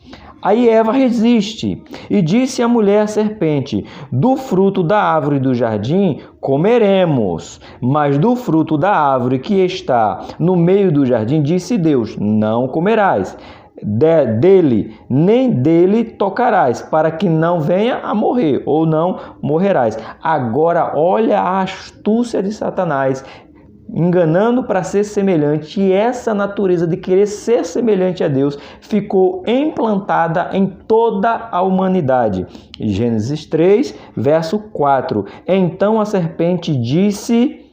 Aí Eva resiste e disse à mulher serpente: do fruto da árvore do jardim comeremos, mas do fruto da árvore que está no meio do jardim, disse Deus, não comerás. Dele, nem dele tocarás, para que não venha a morrer, ou não morrerás. Agora olha a astúcia de Satanás, enganando para ser semelhante, e essa natureza de querer ser semelhante a Deus ficou implantada em toda a humanidade. Gênesis 3, verso 4. Então a serpente disse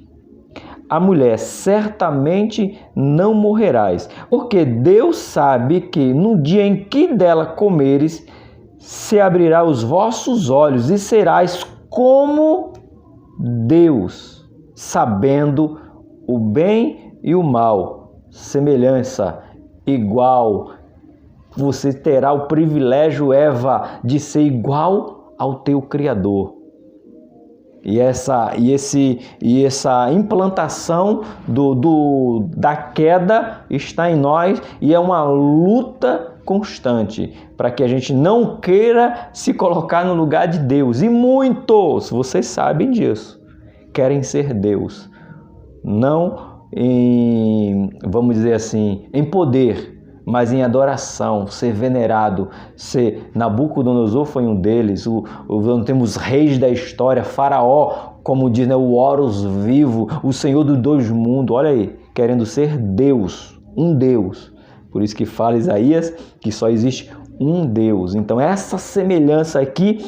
à mulher: certamente não morrerás, porque Deus sabe que no dia em que dela comeres, se abrirá os vossos olhos e serás como Deus, sabendo o bem e o mal, semelhança, igual. Você terá o privilégio, Eva, de ser igual ao teu Criador. E essa implantação da queda está em nós, e é uma luta constante para que a gente não queira se colocar no lugar de Deus. E muitos, vocês sabem disso, querem ser Deus. Não vamos dizer assim, em poder, mas em adoração, ser venerado, ser Nabucodonosor foi um deles. Temos reis da história, Faraó, como diz, né, o Horus vivo, o Senhor dos dois mundos, olha aí, querendo ser Deus, um Deus. Por isso que fala Isaías que só existe um Deus. Então essa semelhança aqui,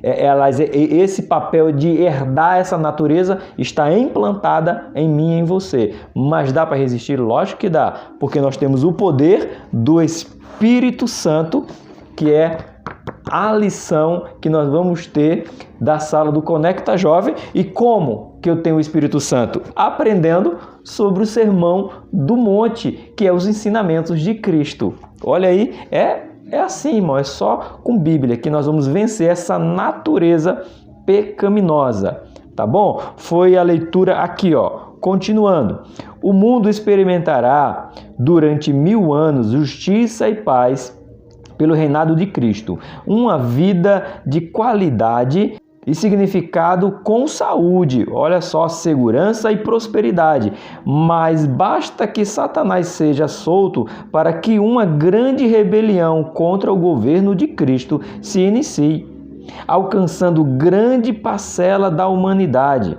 esse papel de herdar essa natureza está implantada em mim e em você. Mas dá para resistir? Lógico que dá, porque nós temos o poder do Espírito Santo, que é a lição que nós vamos ter da sala do Conecta Jovem. E como que eu tenho o Espírito Santo? Aprendendo sobre o Sermão do Monte, que é os ensinamentos de Cristo. Olha aí, é assim, irmão, é só com Bíblia que nós vamos vencer essa natureza pecaminosa, tá bom? Foi a leitura aqui, ó. Continuando. O mundo experimentará durante 1000 anos justiça e paz pelo reinado de Cristo. Uma vida de qualidade e significado com saúde. Olha só, segurança e prosperidade. Mas basta que Satanás seja solto para que uma grande rebelião contra o governo de Cristo se inicie, alcançando grande parcela da humanidade.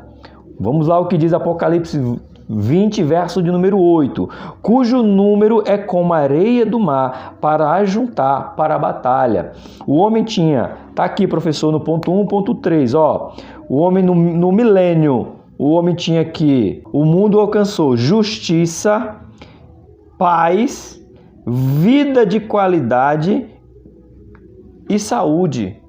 Vamos lá o que diz Apocalipse 20, verso de número 8, cujo número é como a areia do mar para ajuntar para a batalha. O homem tinha, tá aqui, professor, no ponto 1, ponto 3, ó, O homem no milênio, o homem tinha que... O mundo alcançou justiça, paz, vida de qualidade e saúde.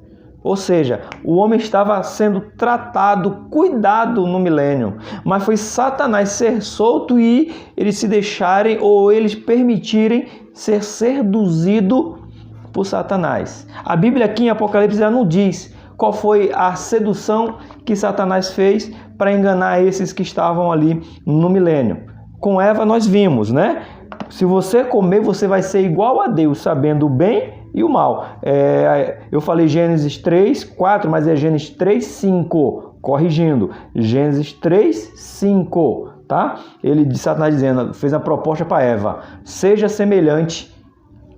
Ou seja, o homem estava sendo tratado, cuidado no milênio. Mas foi Satanás ser solto e eles se deixarem ou eles permitirem ser seduzido por Satanás. A Bíblia aqui em Apocalipse já não diz qual foi a sedução que Satanás fez para enganar esses que estavam ali no milênio. Com Eva nós vimos, né? Se você comer, você vai ser igual a Deus, sabendo o bem e o mal. Eu falei Gênesis 3, 4, mas é Gênesis 3, 5. Corrigindo. Gênesis 3, 5. Tá? Satanás dizendo, fez a proposta para Eva. Seja semelhante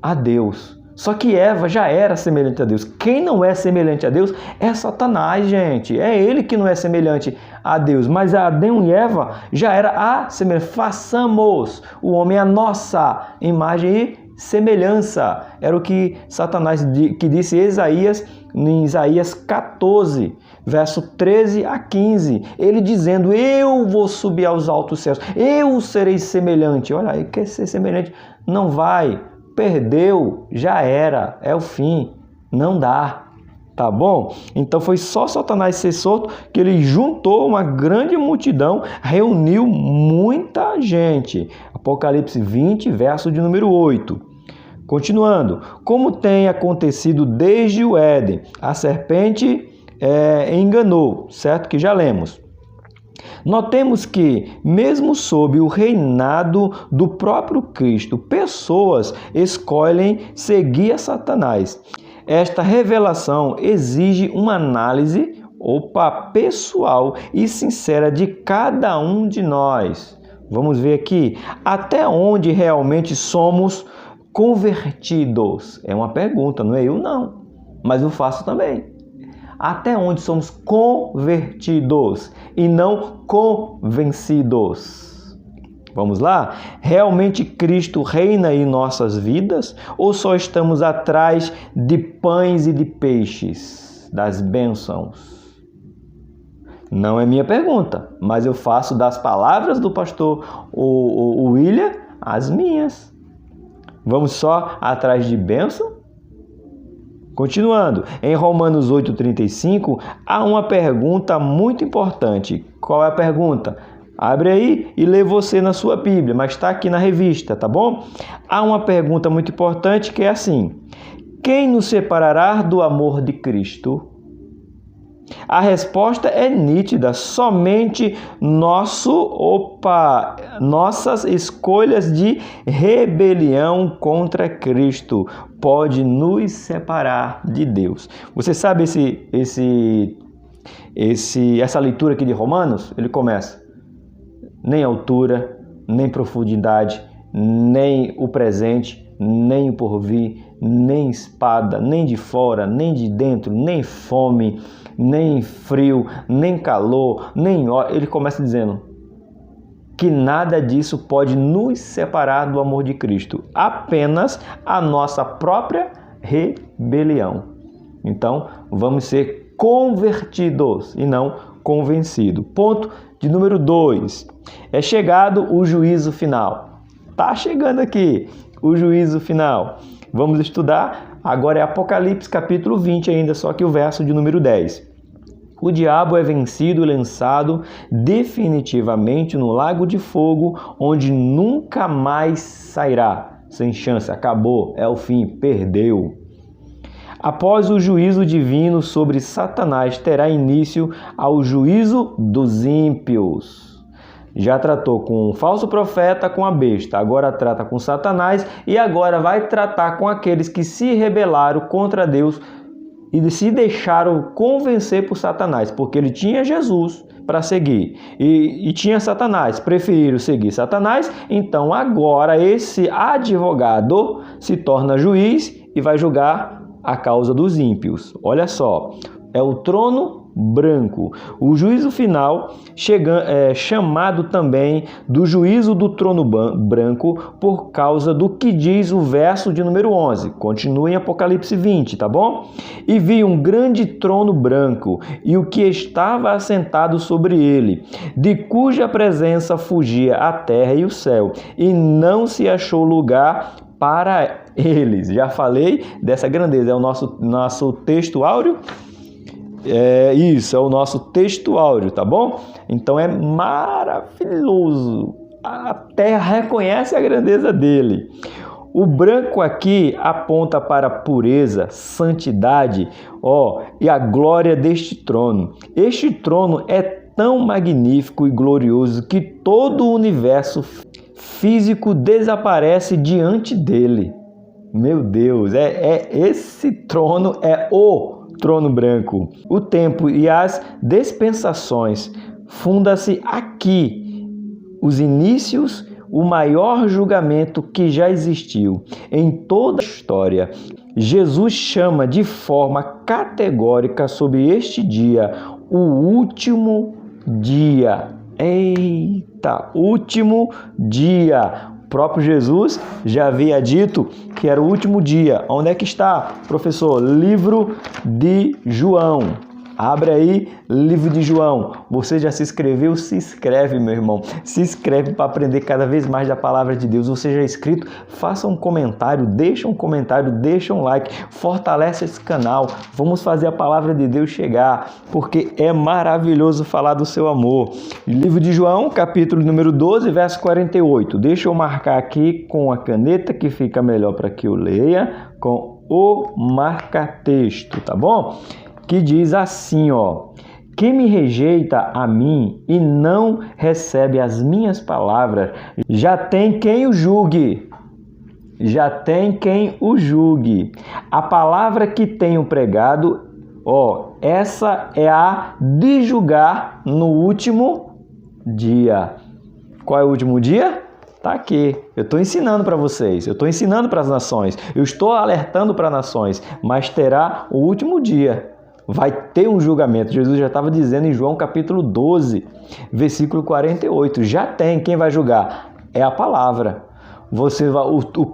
a Deus. Só que Eva já era semelhante a Deus. Quem não é semelhante a Deus é Satanás, gente. É ele que não é semelhante a Deus. Mas Adão e Eva já era a semelhança. Façamos o homem a nossa imagem e semelhança. Era o que Satanás que disse em Isaías 14, verso 13 a 15. Ele dizendo, eu vou subir aos altos céus. Eu serei semelhante. Olha aí, quer ser semelhante? Não vai. Perdeu, já era, é o fim, não dá, tá bom? Então foi só Satanás ser solto que ele juntou uma grande multidão, reuniu muita gente. Apocalipse 20, verso de número 8. Continuando, como tem acontecido desde o Éden, a serpente enganou, certo? Que já lemos. Notemos que, mesmo sob o reinado do próprio Cristo, pessoas escolhem seguir a Satanás. Esta revelação exige uma análise, pessoal e sincera de cada um de nós. Vamos ver aqui, até onde realmente somos convertidos? É uma pergunta, não é eu não, mas eu faço também. Até onde somos convertidos e não convencidos? Vamos lá? Realmente Cristo reina em nossas vidas ou só estamos atrás de pães e de peixes, das bênçãos? Não é minha pergunta, mas eu faço das palavras do pastor o William as minhas. Vamos só atrás de bênção? Continuando, em Romanos 8,35, há uma pergunta muito importante. Qual é a pergunta? Abre aí e lê você na sua Bíblia, mas está aqui na revista, tá bom? Há uma pergunta muito importante que é assim: quem nos separará do amor de Cristo? A resposta é nítida, somente nossas escolhas de rebelião contra Cristo pode nos separar de Deus. Você sabe essa leitura aqui de Romanos? Ele começa: nem altura, nem profundidade, nem o presente, nem o porvir, nem espada, nem de fora, nem de dentro, nem fome, nem frio, nem calor, nem ódio. Ele começa dizendo que nada disso pode nos separar do amor de Cristo, apenas a nossa própria rebelião. Então, vamos ser convertidos e não convencidos. Ponto de número 2. É chegado o juízo final. Tá chegando aqui o juízo final. Vamos estudar, agora é Apocalipse capítulo 20 ainda, só que o verso de número 10. O diabo é vencido e lançado definitivamente no lago de fogo, onde nunca mais sairá. Sem chance, acabou, é o fim, perdeu. Após o juízo divino sobre Satanás, terá início ao juízo dos ímpios. Já tratou com o falso profeta, com a besta, agora trata com Satanás e agora vai tratar com aqueles que se rebelaram contra Deus e se deixaram convencer por Satanás, porque ele tinha Jesus para seguir e tinha Satanás, preferiram seguir Satanás. Então agora esse advogado se torna juiz e vai julgar a causa dos ímpios. Olha só, É o trono branco. O juízo final, chamado também do juízo do trono branco, por causa do que diz o verso de número 11. Continua em Apocalipse 20, tá bom? E vi um grande trono branco, e o que estava assentado sobre ele, de cuja presença fugia a terra e o céu, e não se achou lugar para eles. Já falei dessa grandeza. É o nosso texto áureo. Isso, é o nosso texto áureo, tá bom? Então é maravilhoso. A terra reconhece a grandeza dele. O branco aqui aponta para a pureza, santidade, e a glória deste trono. Este trono é tão magnífico e glorioso que todo o universo físico desaparece diante dele. Meu Deus, esse trono é o trono branco. O tempo e as dispensações funda-se aqui. Os inícios, o maior julgamento que já existiu em toda a história. Jesus chama de forma categórica sobre este dia, o último dia. Eita, último dia. O próprio Jesus já havia dito que era o último dia. Onde é que está, professor? Livro de João. Abre aí, livro de João. Você já se inscreveu? Se inscreve, meu irmão. Se inscreve para aprender cada vez mais da palavra de Deus. Você já é inscrito? Faça um comentário, deixa um like. Fortalece esse canal. Vamos fazer a palavra de Deus chegar, porque é maravilhoso falar do seu amor. Livro de João, capítulo número 12, verso 48. Deixa eu marcar aqui com a caneta, que fica melhor para que eu leia, com o marca-texto, tá bom? Que diz assim, quem me rejeita a mim e não recebe as minhas palavras, já tem quem o julgue. Já tem quem o julgue. A palavra que tenho pregado, essa é a de julgar no último dia. Qual é o último dia? Está aqui. Eu estou ensinando para vocês, eu estou ensinando para as nações, eu estou alertando para as nações, mas terá o último dia. Vai ter um julgamento. Jesus já estava dizendo em João capítulo 12, versículo 48. Já tem. Quem vai julgar? É a palavra.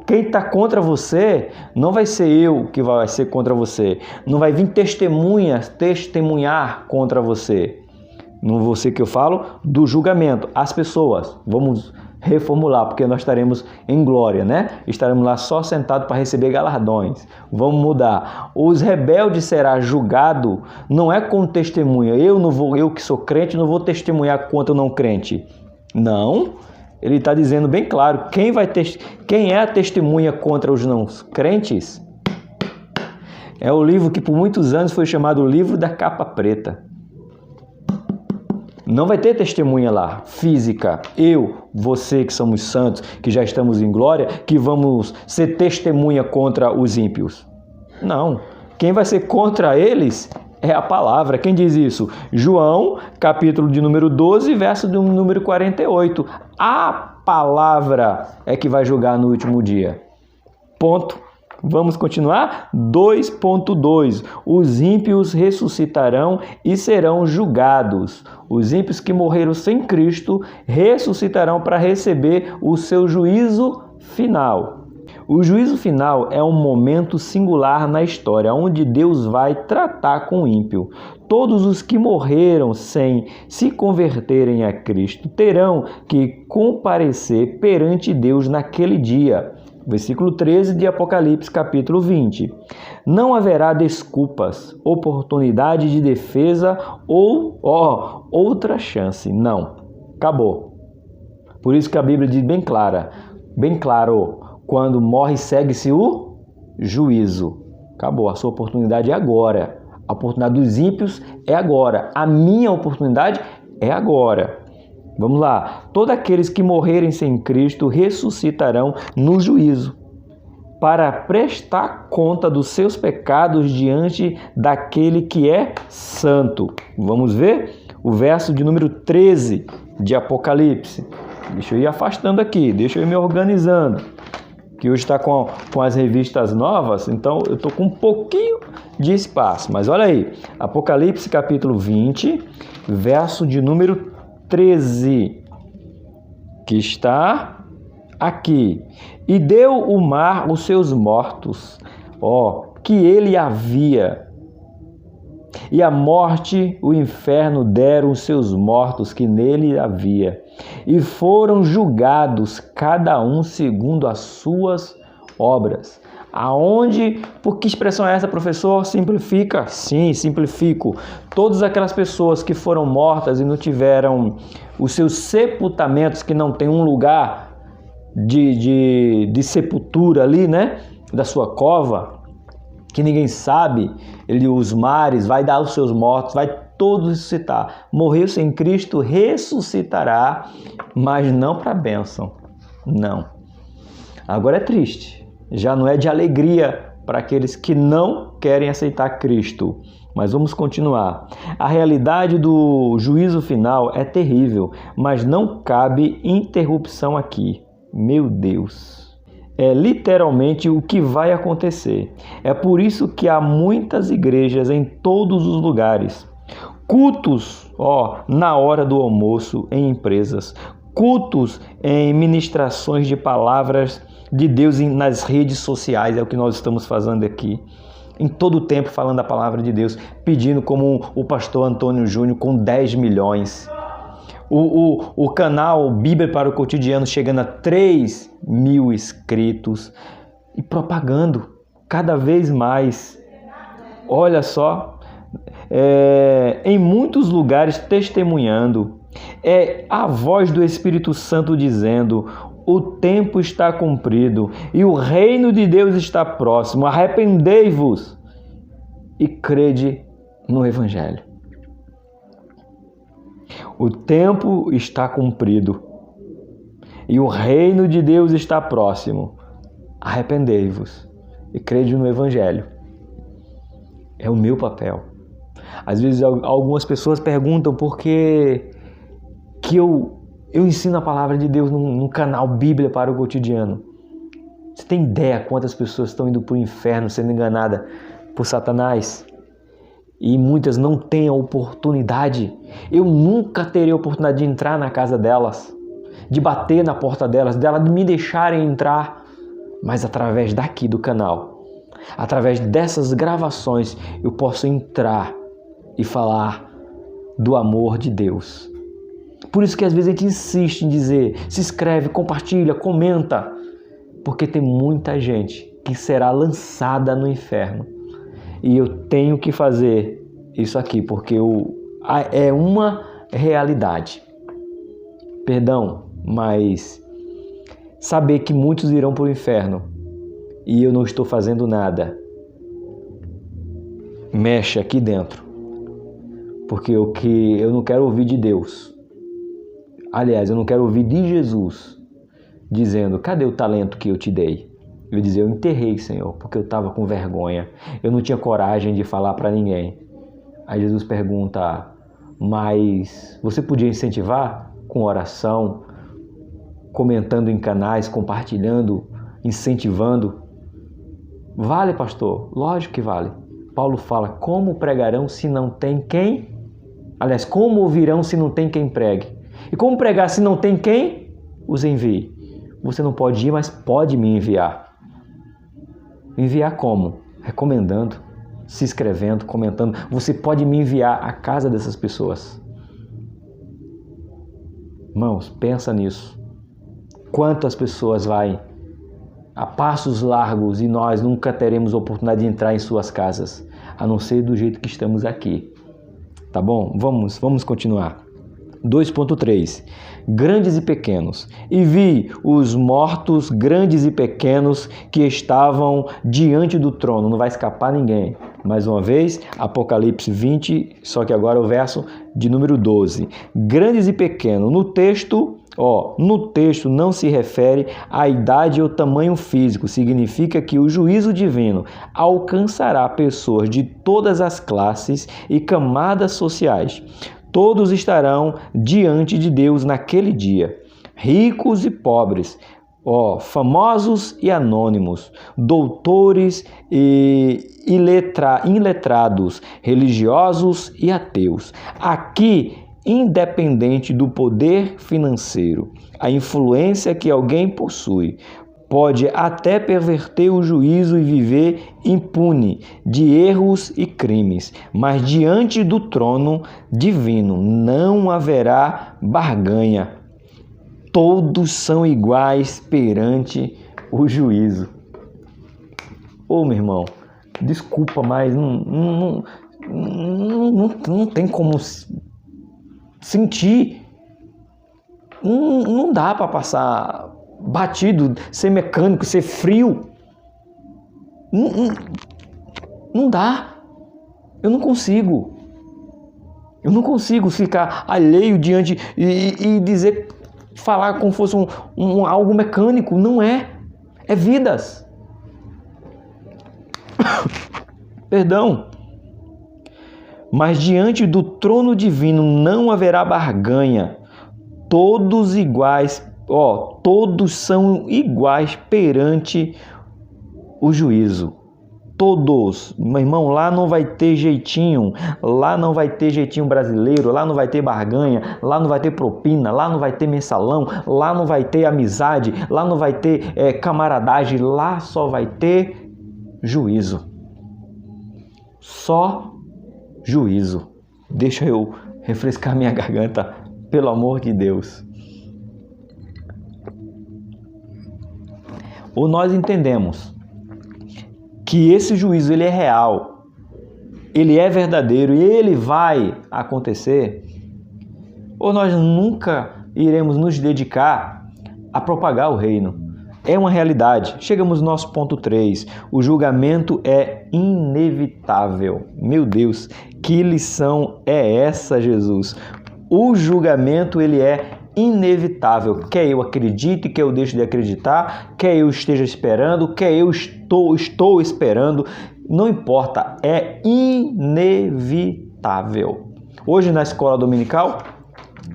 Quem está contra você não vai ser eu que vai ser contra você. Não vai vir testemunhar contra você. Não você que eu falo do julgamento. As pessoas. Vamos reformular, porque nós estaremos em glória, né? Estaremos lá só sentados para receber galardões. Vamos mudar. Os rebeldes será julgado, não é com testemunha. Eu que sou crente, não vou testemunhar contra o não crente. Não. Ele está dizendo bem claro, quem é a testemunha contra os não crentes? É o livro que por muitos anos foi chamado o livro da capa preta. Não vai ter testemunha lá, física. Você que somos santos, que já estamos em glória, que vamos ser testemunha contra os ímpios. Não. Quem vai ser contra eles é a palavra. Quem diz isso? João, capítulo de número 12, verso de número 48. A palavra é que vai julgar no último dia. Ponto. Vamos continuar? 2.2. Os ímpios ressuscitarão e serão julgados. Os ímpios que morreram sem Cristo ressuscitarão para receber o seu juízo final. O juízo final é um momento singular na história, onde Deus vai tratar com o ímpio. Todos os que morreram sem se converterem a Cristo terão que comparecer perante Deus naquele dia. Versículo 13 de Apocalipse, capítulo 20. Não haverá desculpas, oportunidade de defesa ou outra chance. Não. Acabou. Por isso que a Bíblia diz bem claro, quando morre, segue-se o juízo. Acabou. A sua oportunidade é agora. A oportunidade dos ímpios é agora. A minha oportunidade é agora. Vamos lá. Todos aqueles que morrerem sem Cristo ressuscitarão no juízo para prestar conta dos seus pecados diante daquele que é santo. Vamos ver o verso de número 13 de Apocalipse. Deixa eu ir afastando aqui, deixa eu ir me organizando, que hoje está com as revistas novas, então eu estou com um pouquinho de espaço. Mas olha aí, Apocalipse capítulo 20, verso de número 13, que está aqui. E deu o mar os seus mortos, que ele havia. E a morte, o inferno deram os seus mortos que nele havia, e foram julgados cada um segundo as suas obras. Aonde, por que expressão é essa, professor? Simplifica? Sim, simplifico. Todas aquelas pessoas que foram mortas e não tiveram os seus sepultamentos, que não tem um lugar de sepultura ali, né? Da sua cova, que ninguém sabe, os mares, vai dar os seus mortos, vai todos ressuscitar. Morreu sem Cristo, ressuscitará, mas não para a bênção, não. Agora é triste, já não é de alegria para aqueles que não querem aceitar Cristo. Mas vamos continuar. A realidade do juízo final é terrível, mas não cabe interrupção aqui. Meu Deus! É literalmente o que vai acontecer. É por isso que há muitas igrejas em todos os lugares. Cultos, na hora do almoço em empresas. Cultos em ministrações de palavras de Deus nas redes sociais. É o que nós estamos fazendo aqui. Em todo o tempo falando a palavra de Deus. Pedindo como o pastor Antônio Júnior com 10 milhões. O canal Bíblia para o Cotidiano chegando a 3.000 inscritos e propagando cada vez mais. Olha só, em muitos lugares testemunhando, a voz do Espírito Santo dizendo: o tempo está cumprido e o reino de Deus está próximo, arrependei-vos e crede no Evangelho. O tempo está cumprido e o reino de Deus está próximo. Arrependei-vos e crede no Evangelho. É o meu papel. Às vezes algumas pessoas perguntam por que eu ensino a palavra de Deus num canal Bíblia para o Cotidiano. Você tem ideia quantas pessoas estão indo para o inferno sendo enganadas por Satanás? E muitas não têm a oportunidade. Eu nunca terei a oportunidade de entrar na casa delas, de bater na porta delas me deixarem entrar. Mas através daqui do canal, através dessas gravações, eu posso entrar e falar do amor de Deus. Por isso que às vezes a gente insiste em dizer: se inscreve, compartilha, comenta, porque tem muita gente que será lançada no inferno. E eu tenho que fazer isso aqui, porque é uma realidade. Perdão, mas saber que muitos irão para o inferno e eu não estou fazendo nada, mexe aqui dentro. Porque o que eu não quero ouvir de Deus, aliás, eu não quero ouvir de Jesus dizendo: cadê o talento que eu te dei? Eu dizer: eu enterrei, Senhor, porque eu estava com vergonha. Eu não tinha coragem de falar para ninguém. Aí Jesus pergunta: mas você podia incentivar com oração, comentando em canais, compartilhando, incentivando? Vale, pastor? Lógico que vale. Paulo fala: como pregarão se não tem quem? Aliás, como ouvirão se não tem quem pregue? E como pregar se não tem quem os envie? Você não pode ir, mas pode me enviar. Enviar como? Recomendando, se inscrevendo, comentando. Você pode me enviar à casa dessas pessoas. Irmãos, pensa nisso. Quantas pessoas vai a passos largos e nós nunca teremos oportunidade de entrar em suas casas, a não ser do jeito que estamos aqui. Tá bom? Vamos continuar. 2.3. Grandes e pequenos. E vi os mortos, grandes e pequenos, que estavam diante do trono. Não vai escapar ninguém. Mais uma vez, Apocalipse 20, só que agora o verso de número 12. Grandes e pequenos. No texto não se refere à idade ou tamanho físico. Significa que o juízo divino alcançará pessoas de todas as classes e camadas sociais. Todos estarão diante de Deus naquele dia, ricos e pobres, famosos e anônimos, doutores e iletrados, religiosos e ateus. Aqui, independente do poder financeiro, a influência que alguém possui, pode até perverter o juízo e viver impune de erros e crimes, mas diante do trono divino não haverá barganha. Todos são iguais perante o juízo. Meu irmão, desculpa, mas não tem como sentir. Não dá para passar batido, ser mecânico, ser frio. Não dá. Eu não consigo ficar alheio diante e dizer, falar como fosse algo mecânico. Não é. É vidas. Perdão. Mas diante do trono divino não haverá barganha. Todos iguais, todos são iguais perante o juízo. Todos, meu irmão, lá não vai ter jeitinho, lá não vai ter jeitinho brasileiro, lá não vai ter barganha, lá não vai ter propina, lá não vai ter mensalão, lá não vai ter amizade, lá não vai ter camaradagem, lá só vai ter juízo. Só juízo. Deixa eu refrescar minha garganta, pelo amor de Deus. Ou nós entendemos que esse juízo ele é real, ele é verdadeiro e ele vai acontecer, ou nós nunca iremos nos dedicar a propagar o reino. É uma realidade. Chegamos no nosso ponto 3. O julgamento é inevitável. Meu Deus, que lição é essa, Jesus? O julgamento ele é inevitável. Quer eu acredite, quer eu deixe de acreditar, quer eu esteja esperando, quer eu estou esperando, não importa, é inevitável. Hoje na escola dominical,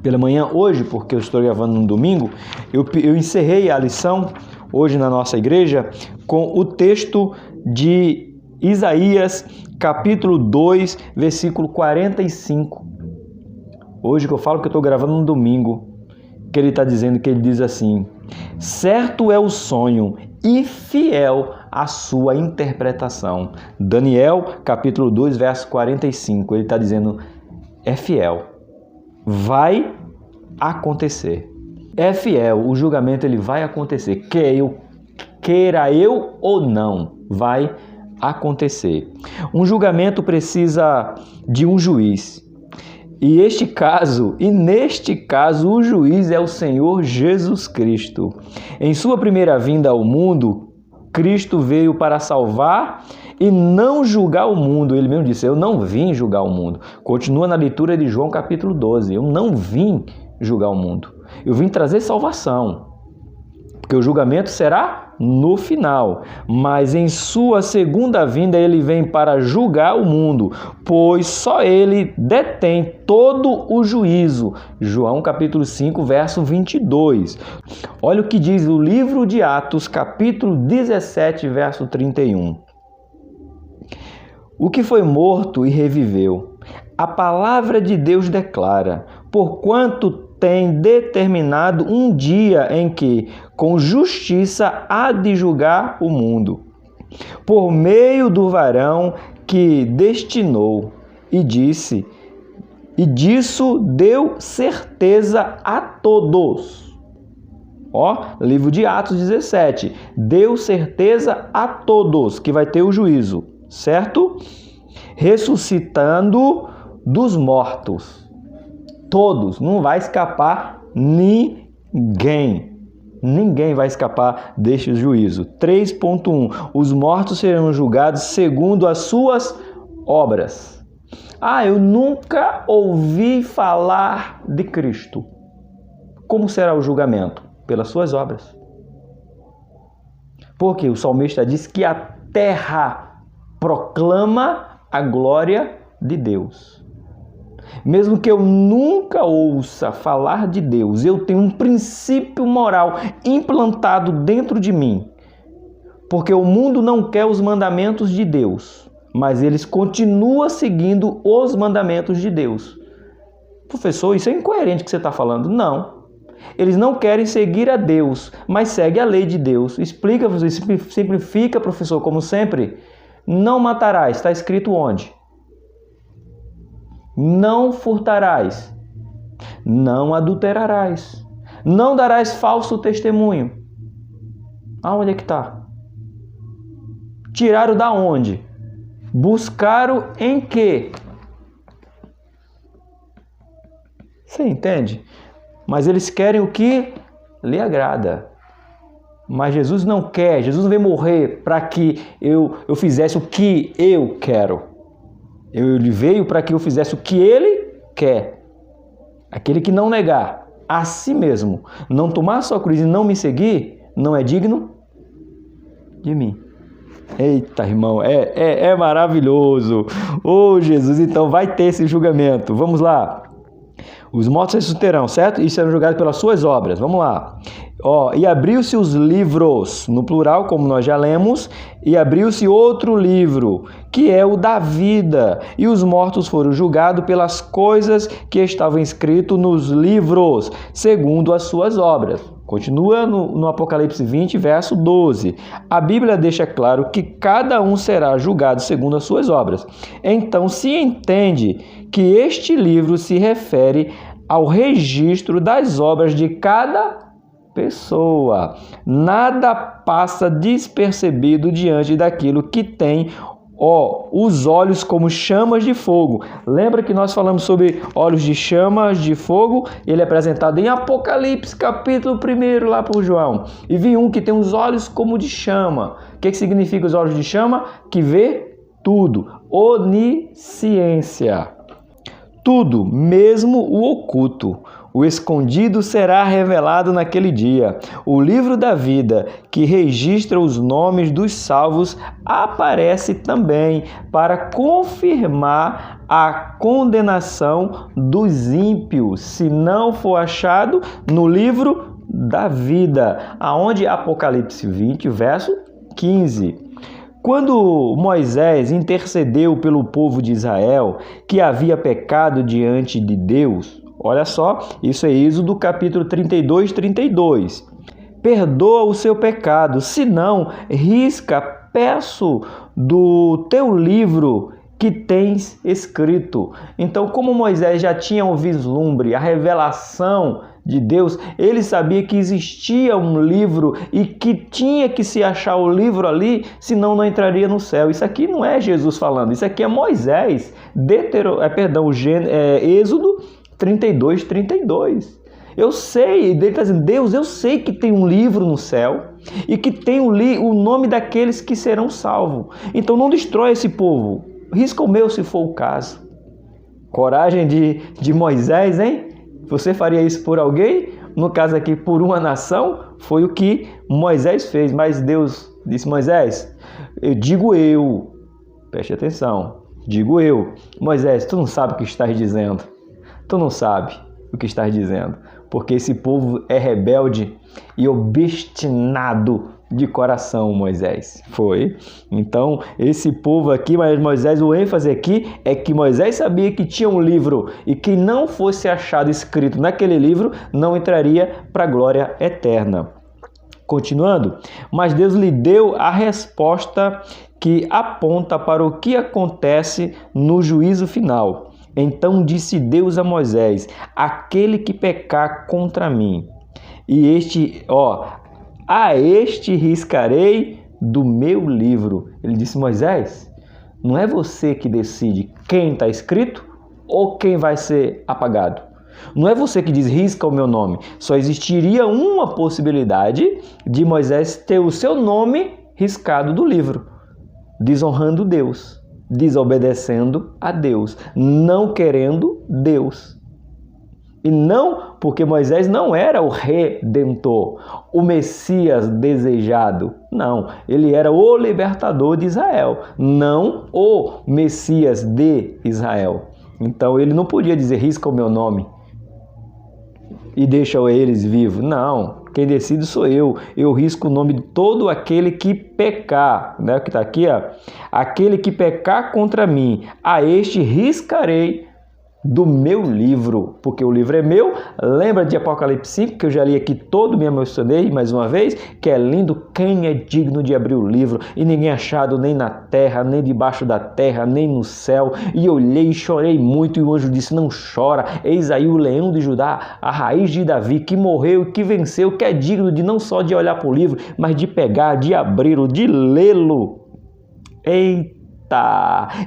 pela manhã, hoje, porque eu estou gravando no domingo, eu encerrei a lição hoje na nossa igreja com o texto de Isaías, capítulo 2, versículo 45. Hoje que eu falo que eu estou gravando no domingo, que ele está dizendo, que ele diz assim: certo é o sonho e fiel a sua interpretação. Daniel, capítulo 2, verso 45, ele está dizendo, é fiel, vai acontecer. É fiel, o julgamento ele vai acontecer, queira eu ou não, vai acontecer. Um julgamento precisa de um juiz. E neste caso, o juiz é o Senhor Jesus Cristo. Em sua primeira vinda ao mundo, Cristo veio para salvar e não julgar o mundo. Ele mesmo disse, eu não vim julgar o mundo. Continua na leitura de João capítulo 12. Eu não vim julgar o mundo. Eu vim trazer salvação. Porque o julgamento será no final, mas em sua segunda vinda ele vem para julgar o mundo, pois só ele detém todo o juízo. João capítulo 5, verso 22. Olha o que diz o livro de Atos, capítulo 17, verso 31. O que foi morto e reviveu. A palavra de Deus declara, porquanto tem determinado um dia em que, com justiça, há de julgar o mundo, por meio do varão que destinou, e disso deu certeza a todos. Livro de Atos 17, deu certeza a todos que vai ter o juízo, certo? Ressuscitando dos mortos. Todos, não vai escapar ninguém. Ninguém vai escapar deste juízo. 3.1. Os mortos serão julgados segundo as suas obras. Eu nunca ouvi falar de Cristo. Como será o julgamento? Pelas suas obras. Porque o salmista diz que a terra proclama a glória de Deus. Mesmo que eu nunca ouça falar de Deus, eu tenho um princípio moral implantado dentro de mim. Porque o mundo não quer os mandamentos de Deus, mas eles continuam seguindo os mandamentos de Deus. Professor, isso é incoerente que você está falando. Não. Eles não querem seguir a Deus, mas seguem a lei de Deus. Explica, simplifica, professor, como sempre. Não matarás, está escrito onde? Não furtarás. Não adulterarás. Não darás falso testemunho. Aonde é que está? Tiraram da onde? Buscaram em quê? Você entende? Mas eles querem o que lhe agrada. Mas Jesus não quer. Jesus não veio morrer para que eu fizesse o que eu quero. Ele veio para que eu fizesse o que ele quer. Aquele que não negar a si mesmo, não tomar sua cruz e não me seguir, não é digno de mim. Eita, irmão, é maravilhoso. Ô, Jesus, então vai ter esse julgamento. Vamos lá. Os mortos ressuscitarão, certo? E serão julgados pelas suas obras. Vamos lá. E abriu-se os livros, no plural, como nós já lemos, e abriu-se outro livro, que é o da vida. E os mortos foram julgados pelas coisas que estavam escritas nos livros, segundo as suas obras. Continua no Apocalipse 20, verso 12. A Bíblia deixa claro que cada um será julgado segundo as suas obras. Então se entende que este livro se refere ao registro das obras de cada pessoa. Nada passa despercebido diante daquilo que tem os olhos como chamas de fogo. Lembra que nós falamos sobre olhos de chamas de fogo? Ele é apresentado em Apocalipse, capítulo 1, lá por João. E vi um que tem os olhos como de chama. O que significa os olhos de chama? Que vê tudo. Onisciência. Tudo, mesmo o oculto. O escondido será revelado naquele dia. O livro da vida, que registra os nomes dos salvos, aparece também para confirmar a condenação dos ímpios, se não for achado no livro da vida. Aonde? Apocalipse 20, verso 15. Quando Moisés intercedeu pelo povo de Israel, que havia pecado diante de Deus, olha só, isso é Êxodo capítulo 32. Perdoa o seu pecado, senão risca, peço do teu livro que tens escrito. Então, como Moisés já tinha o vislumbre, a revelação de Deus, ele sabia que existia um livro e que tinha que se achar o livro ali, senão não entraria no céu. Isso aqui não é Jesus falando, isso aqui é Moisés, Êxodo 32. Eu sei, ele está dizendo, Deus, eu sei que tem um livro no céu e que tem o nome daqueles que serão salvos. Então não destrói esse povo, risca o meu se for o caso. Coragem de Moisés, hein? Você faria isso por alguém? No caso aqui, por uma nação, foi o que Moisés fez. Mas Deus disse, Moisés, preste atenção, digo eu, Moisés, tu não sabe o que estás dizendo. Tu não sabe o que estás dizendo, porque esse povo é rebelde e obstinado de coração, Moisés. Foi. Então, esse povo aqui, mas Moisés, o ênfase aqui é que Moisés sabia que tinha um livro e que não fosse achado escrito naquele livro, não entraria para a glória eterna. Continuando, mas Deus lhe deu a resposta que aponta para o que acontece no juízo final. Então disse Deus a Moisés, aquele que pecar contra mim, e a este riscarei do meu livro. Ele disse, Moisés, não é você que decide quem está escrito ou quem vai ser apagado. Não é você que diz, risca o meu nome. Só existiria uma possibilidade de Moisés ter o seu nome riscado do livro, desonrando Deus, desobedecendo a Deus, não querendo Deus. E não porque Moisés não era o redentor, o Messias desejado. Não, ele era o libertador de Israel, não o Messias de Israel. Então ele não podia dizer risca o meu nome e deixa eles vivos. Não, quem decide sou eu. Eu risco o nome de todo aquele que pecar, né? Que está aqui, ó. Aquele que pecar contra mim, a este riscarei do meu livro, porque o livro é meu. Lembra de Apocalipse 5, que eu já li aqui todo, me emocionei mais uma vez, que é lindo. Quem é digno de abrir o livro? E ninguém achado nem na terra, nem debaixo da terra, nem no céu. E olhei e chorei muito, e o anjo disse, não chora, eis aí o leão de Judá, a raiz de Davi, que morreu e que venceu, que é digno de não só de olhar para o livro, mas de pegar, de abri-lo, de lê-lo. Eita!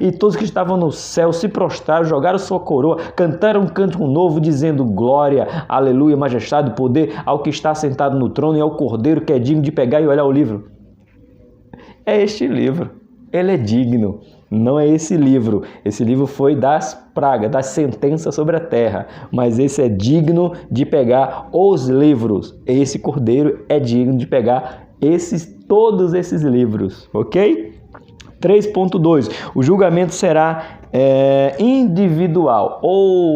E todos que estavam no céu se prostraram, jogaram sua coroa, cantaram um cântico novo, dizendo glória, aleluia, majestade, poder ao que está sentado no trono e ao Cordeiro que é digno de pegar e olhar o livro. É este livro, ele é digno, não é esse livro. Esse livro foi das pragas, das sentenças sobre a terra, mas esse é digno de pegar os livros. Esse Cordeiro é digno de pegar todos esses livros, ok? 3.2, o julgamento será individual,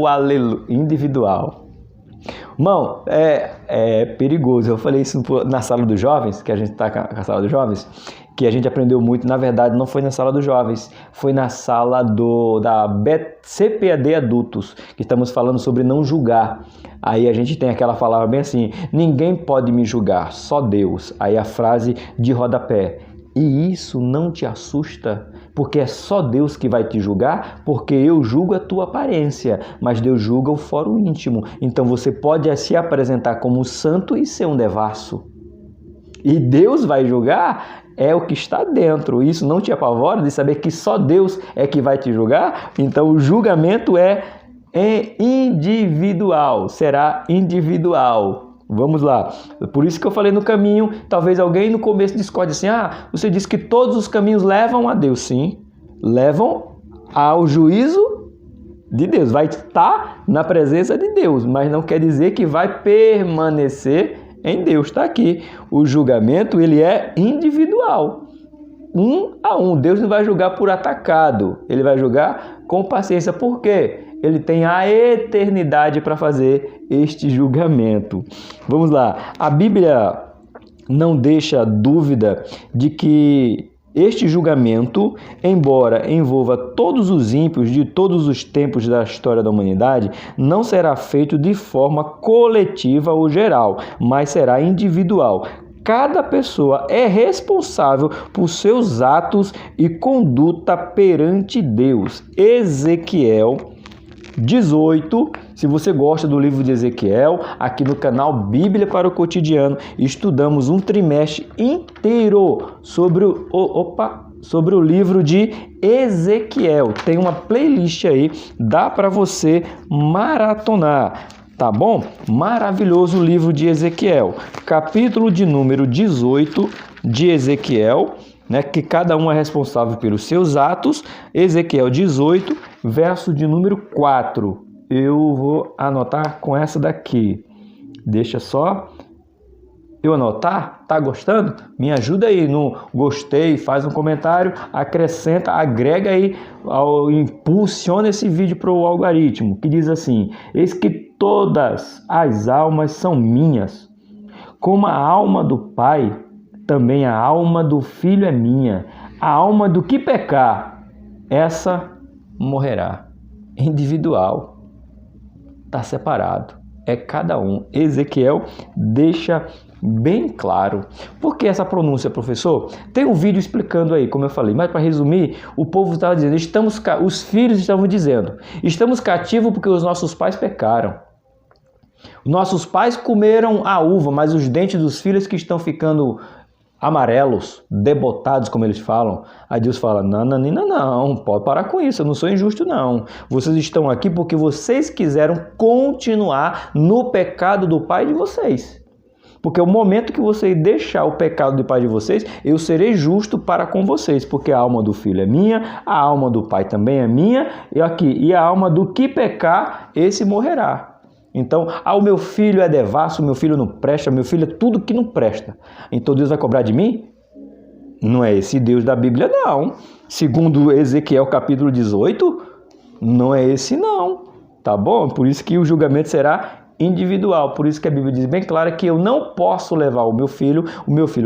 aleluia, individual. Irmão, é perigoso, eu falei isso na sala dos jovens, que a gente está com a sala dos jovens, que a gente aprendeu muito, na verdade não foi na sala dos jovens, foi na sala da CPAD Adultos, que estamos falando sobre não julgar. Aí a gente tem aquela palavra bem assim, ninguém pode me julgar, só Deus. Aí a frase de rodapé, e isso não te assusta, porque é só Deus que vai te julgar, porque eu julgo a tua aparência, mas Deus julga o foro íntimo. Então você pode se apresentar como santo e ser um devasso. E Deus vai julgar o que está dentro. Isso não te apavora de saber que só Deus é que vai te julgar? Então o julgamento é individual, será individual. Vamos lá, por isso que eu falei no caminho, talvez alguém no começo discorde assim, você disse que todos os caminhos levam a Deus. Sim, levam ao juízo de Deus, vai estar na presença de Deus, mas não quer dizer que vai permanecer em Deus. Está aqui, o julgamento ele é individual, um a um. Deus não vai julgar por atacado, ele vai julgar com paciência. Por quê? Ele tem a eternidade para fazer este julgamento. Vamos lá. A Bíblia não deixa dúvida de que este julgamento, embora envolva todos os ímpios de todos os tempos da história da humanidade, não será feito de forma coletiva ou geral, mas será individual. Cada pessoa é responsável por seus atos e conduta perante Deus. Ezequiel 18, se você gosta do livro de Ezequiel, aqui no canal Bíblia para o Cotidiano, estudamos um trimestre inteiro sobre o livro de Ezequiel. Tem uma playlist aí, dá para você maratonar, tá bom? Maravilhoso o livro de Ezequiel, capítulo de número 18 de Ezequiel, né, que cada um é responsável pelos seus atos. Ezequiel 18, verso de número 4. Eu vou anotar com essa daqui. Deixa só eu anotar. Tá gostando? Me ajuda aí no gostei, faz um comentário, acrescenta, agrega aí, impulsiona esse vídeo para o algoritmo, que diz assim: eis que todas as almas são minhas, como a alma do Pai, também a alma do Filho é minha. A alma do que pecar, essa morrerá. Individual. Está separado. É cada um. Ezequiel deixa bem claro. Por que essa pronúncia, professor? Tem um vídeo explicando aí, como eu falei. Mas para resumir, o povo estava dizendo, os filhos estavam dizendo, estamos cativos porque os nossos pais pecaram. Nossos pais comeram a uva, mas os dentes dos filhos que estão ficando amarelos, debotados, como eles falam. Aí Deus fala, não, pode parar com isso, eu não sou injusto não. Vocês estão aqui porque vocês quiseram continuar no pecado do pai de vocês. Porque o momento que você deixar o pecado do pai de vocês, eu serei justo para com vocês, porque a alma do filho é minha, a alma do pai também é minha, e a alma do que pecar, esse morrerá. Então, o meu filho é devasso, meu filho não presta, meu filho é tudo que não presta. Então Deus vai cobrar de mim? Não é esse Deus da Bíblia, não. Segundo Ezequiel capítulo 18, Não é esse não, tá bom? Por isso que o julgamento será individual. Por isso que a Bíblia diz bem clara que eu não posso levar o meu filho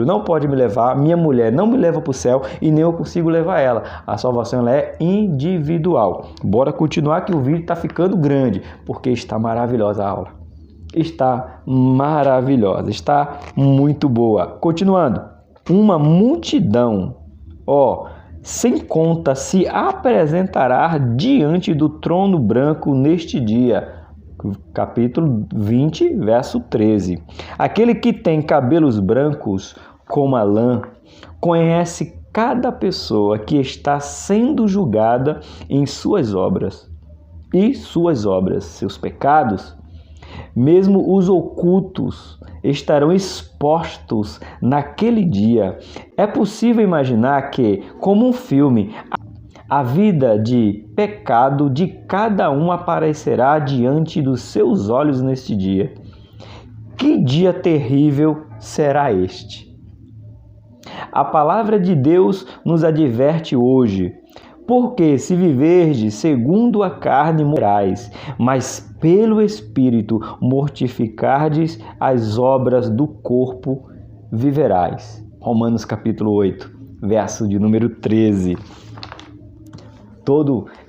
não pode me levar, minha mulher não me leva para o céu e nem eu consigo levar ela. A salvação ela é individual. Bora continuar que o vídeo está ficando grande, porque está maravilhosa a aula. Está maravilhosa, está muito boa. Continuando. Uma multidão, sem conta, se apresentará diante do trono branco neste dia. Capítulo 20, verso 13. Aquele que tem cabelos brancos como a lã, conhece cada pessoa que está sendo julgada em suas obras. E suas obras, seus pecados, mesmo os ocultos, estarão expostos naquele dia. É possível imaginar que, como um filme, a vida de pecado de cada um aparecerá diante dos seus olhos neste dia. Que dia terrível será este? A palavra de Deus nos adverte hoje. Porque se viverdes segundo a carne morais, mas pelo Espírito mortificardes as obras do corpo, viverás. Romanos capítulo 8, verso de número 13.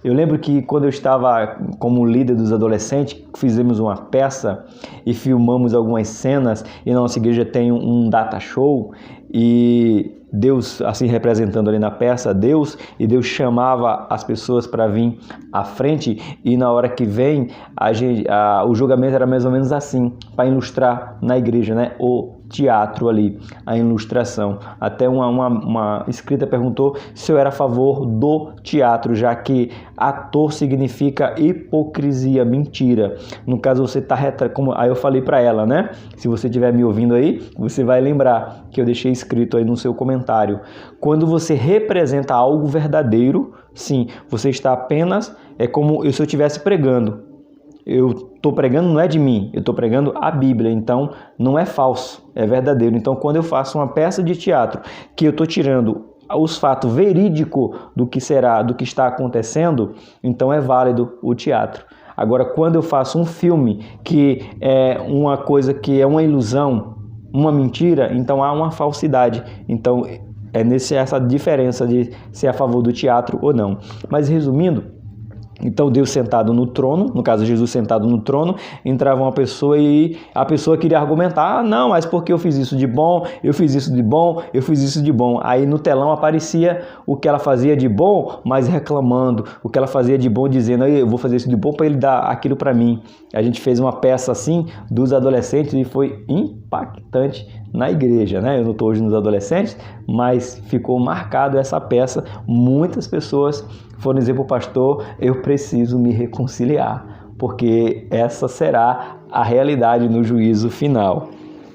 Eu lembro que quando eu estava como líder dos adolescentes, fizemos uma peça e filmamos algumas cenas, e na nossa igreja tem um data show, e Deus, assim representando ali na peça, Deus chamava as pessoas para vir à frente, e na hora que vem, o julgamento era mais ou menos assim, para ilustrar na igreja, né? O teatro ali, a ilustração. Até uma inscrita perguntou se eu era a favor do teatro, já que ator significa hipocrisia, mentira. No caso, você está como aí eu falei para ela, né? Se você estiver me ouvindo aí, você vai lembrar que eu deixei escrito aí no seu comentário. Quando você representa algo verdadeiro, sim, você está apenas, é como se eu estivesse pregando. Eu estou pregando não é de mim, eu estou pregando a Bíblia, então não é falso, é verdadeiro. Então quando eu faço uma peça de teatro que eu estou tirando os fatos verídicos do que está acontecendo, então é válido o teatro. Agora, quando eu faço um filme que é uma coisa que é uma ilusão, uma mentira, então há uma falsidade. Então é essa diferença de ser a favor do teatro ou não. Mas resumindo, então Deus sentado no trono, no caso Jesus sentado no trono, entrava uma pessoa e a pessoa queria argumentar, não, mas porque eu fiz isso de bom, eu fiz isso de bom, eu fiz isso de bom. Aí no telão aparecia o que ela fazia de bom, mas reclamando, o que ela fazia de bom, dizendo, eu vou fazer isso de bom para ele dar aquilo para mim. A gente fez uma peça assim dos adolescentes e foi impactante na igreja, né? Eu não estou hoje nos adolescentes, mas ficou marcado essa peça. Muitas pessoas foram dizer para o pastor, eu preciso me reconciliar, porque essa será a realidade no juízo final.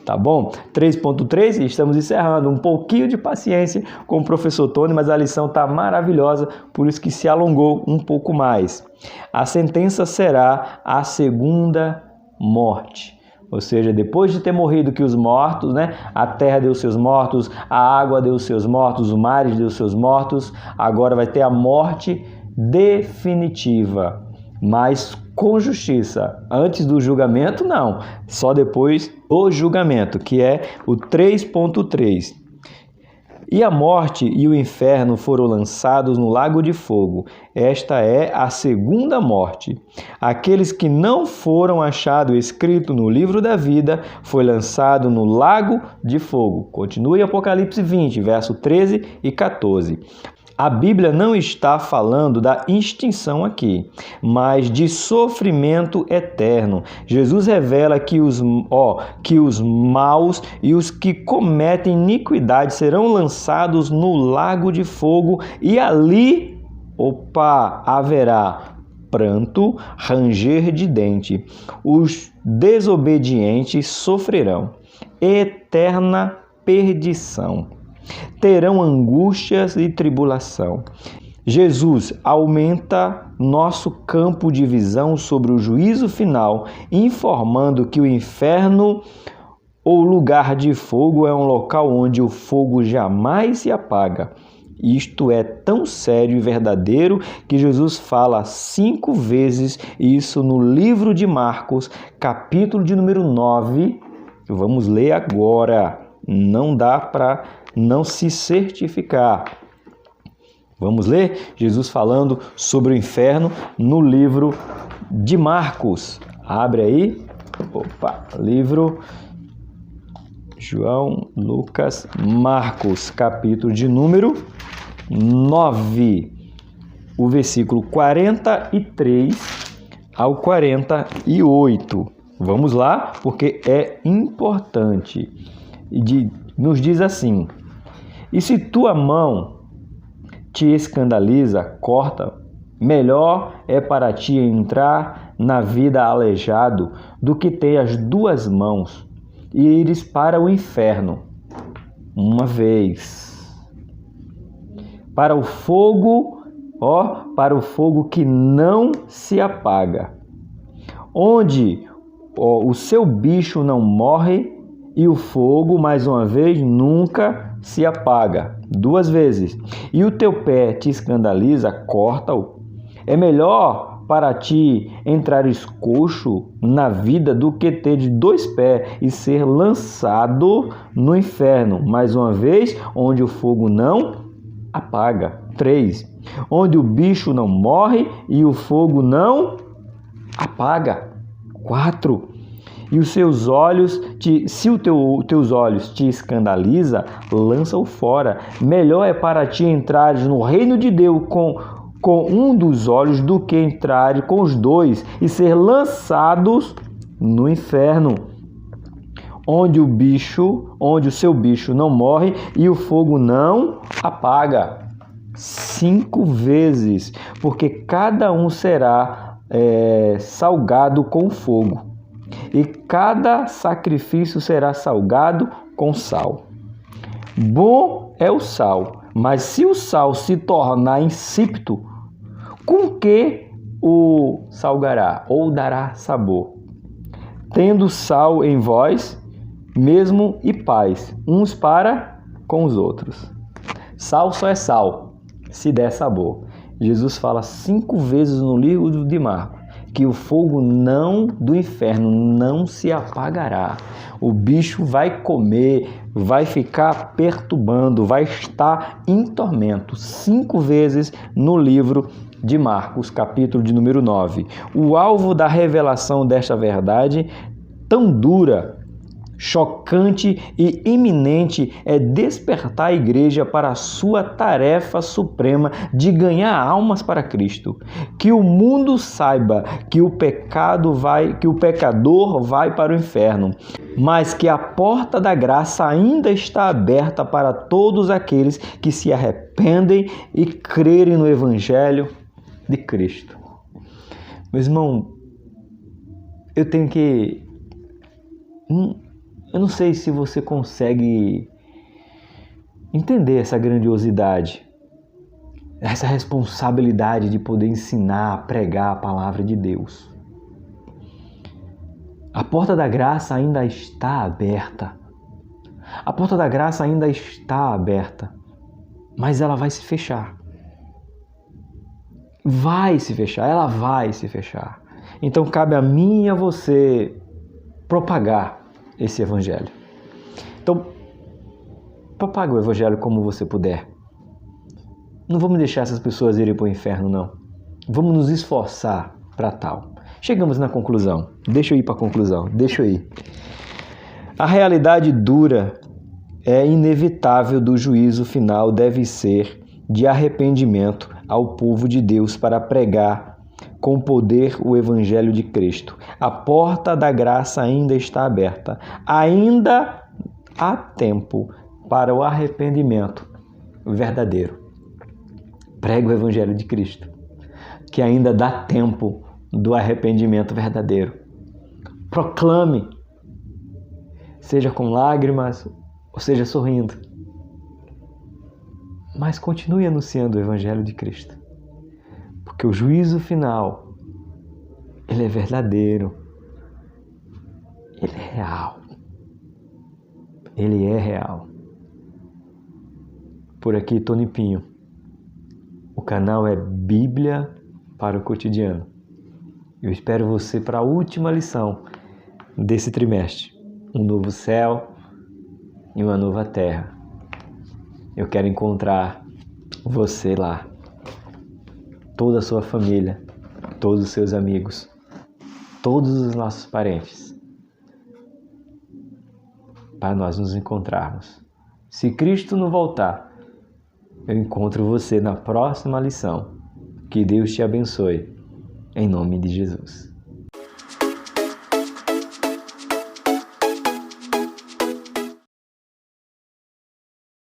Tá bom? 3.3, estamos encerrando. Um pouquinho de paciência com o professor Tony, mas a lição está maravilhosa, por isso que se alongou um pouco mais. A sentença será a segunda morte. Ou seja, depois de ter morrido que os mortos, né? A terra deu seus mortos, a água deu seus mortos, o mar deu seus mortos, agora vai ter a morte definitiva, mas com justiça. Antes do julgamento, não. Só depois do julgamento, que é o 3.3. E a morte e o inferno foram lançados no lago de fogo. Esta é a segunda morte. Aqueles que não foram achados escritos no livro da vida foi lançado no lago de fogo. Continue Apocalipse 20, verso 13 e 14. A Bíblia não está falando da extinção aqui, mas de sofrimento eterno. Jesus revela que os maus e os que cometem iniquidade serão lançados no lago de fogo e ali, haverá pranto, ranger de dente. Os desobedientes sofrerão eterna perdição. Terão angústias e tribulação. Jesus aumenta nosso campo de visão sobre o juízo final, informando que o inferno ou lugar de fogo é um local onde o fogo jamais se apaga. Isto é tão sério e verdadeiro que Jesus fala 5 vezes isso no livro de Marcos, capítulo de número 9. Vamos ler agora. Não dá para não se certificar. Vamos ler Jesus falando sobre o inferno no livro de Marcos. Abre aí. Livro João, Lucas, Marcos, capítulo de número 9, o versículo 43 ao 48. Vamos lá, porque é importante. Nos diz assim: e se tua mão te escandaliza, corta. Melhor é para ti entrar na vida aleijado do que ter as 2 mãos e ires para o inferno uma vez. Para o fogo que não se apaga, onde o seu bicho não morre e o fogo, mais uma vez, nunca se apaga. 2 vezes. E o teu pé te escandaliza, corta-o. É melhor para ti entrares coxo na vida do que ter de 2 pés e ser lançado no inferno, mais uma vez, onde o fogo não apaga. 3. Onde o bicho não morre e o fogo não apaga. 4. E os seus olhos, se os teus olhos te escandaliza, lança-o fora. Melhor é para ti entrares no reino de Deus com um dos olhos do que entrar com os 2 e ser lançados no inferno, onde o seu bicho não morre e o fogo não apaga. 5 vezes, porque cada um será salgado com fogo, e cada sacrifício será salgado com sal. Bom é o sal, mas se o sal se tornar insípido, com que o salgará ou dará sabor? Tendo sal em vós mesmo e paz, uns para com os outros. Sal só é sal, se der sabor. Jesus fala 5 vezes no livro de Marcos que o fogo do inferno não se apagará. O bicho vai comer, vai ficar perturbando, vai estar em tormento. 5 vezes no livro de Marcos, capítulo de número 9. O alvo da revelação desta verdade tão dura, chocante e iminente é despertar a igreja para a sua tarefa suprema de ganhar almas para Cristo. Que o mundo saiba que o pecador vai para o inferno, mas que a porta da graça ainda está aberta para todos aqueles que se arrependem e crerem no Evangelho de Cristo. Meu irmão, eu não sei se você consegue entender essa grandiosidade, essa responsabilidade de poder ensinar, pregar a palavra de Deus. A porta da graça ainda está aberta. A porta da graça ainda está aberta, mas ela vai se fechar. Ela vai se fechar. Então cabe a mim e a você propagar esse evangelho. Então, propaga o evangelho como você puder. Não vamos deixar essas pessoas irem para o inferno, não. Vamos nos esforçar para tal. Chegamos na conclusão. Deixa eu ir para a conclusão. A realidade dura é inevitável do juízo final deve ser de arrependimento ao povo de Deus para pregar com poder o Evangelho de Cristo. A porta da graça ainda está aberta. Ainda há tempo para o arrependimento verdadeiro. Pregue o Evangelho de Cristo, que ainda dá tempo do arrependimento verdadeiro. Proclame, seja com lágrimas ou seja sorrindo, mas continue anunciando o Evangelho de Cristo, porque o juízo final, ele é verdadeiro, ele é real, por aqui, Tony Pinho. O canal é Bíblia para o Cotidiano. Eu espero você para a última lição desse trimestre. Um novo céu e uma nova terra. Eu quero encontrar você lá. Toda a sua família, todos os seus amigos, todos os nossos parentes. Para nós nos encontrarmos. Se Cristo não voltar, eu encontro você na próxima lição. Que Deus te abençoe. Em nome de Jesus.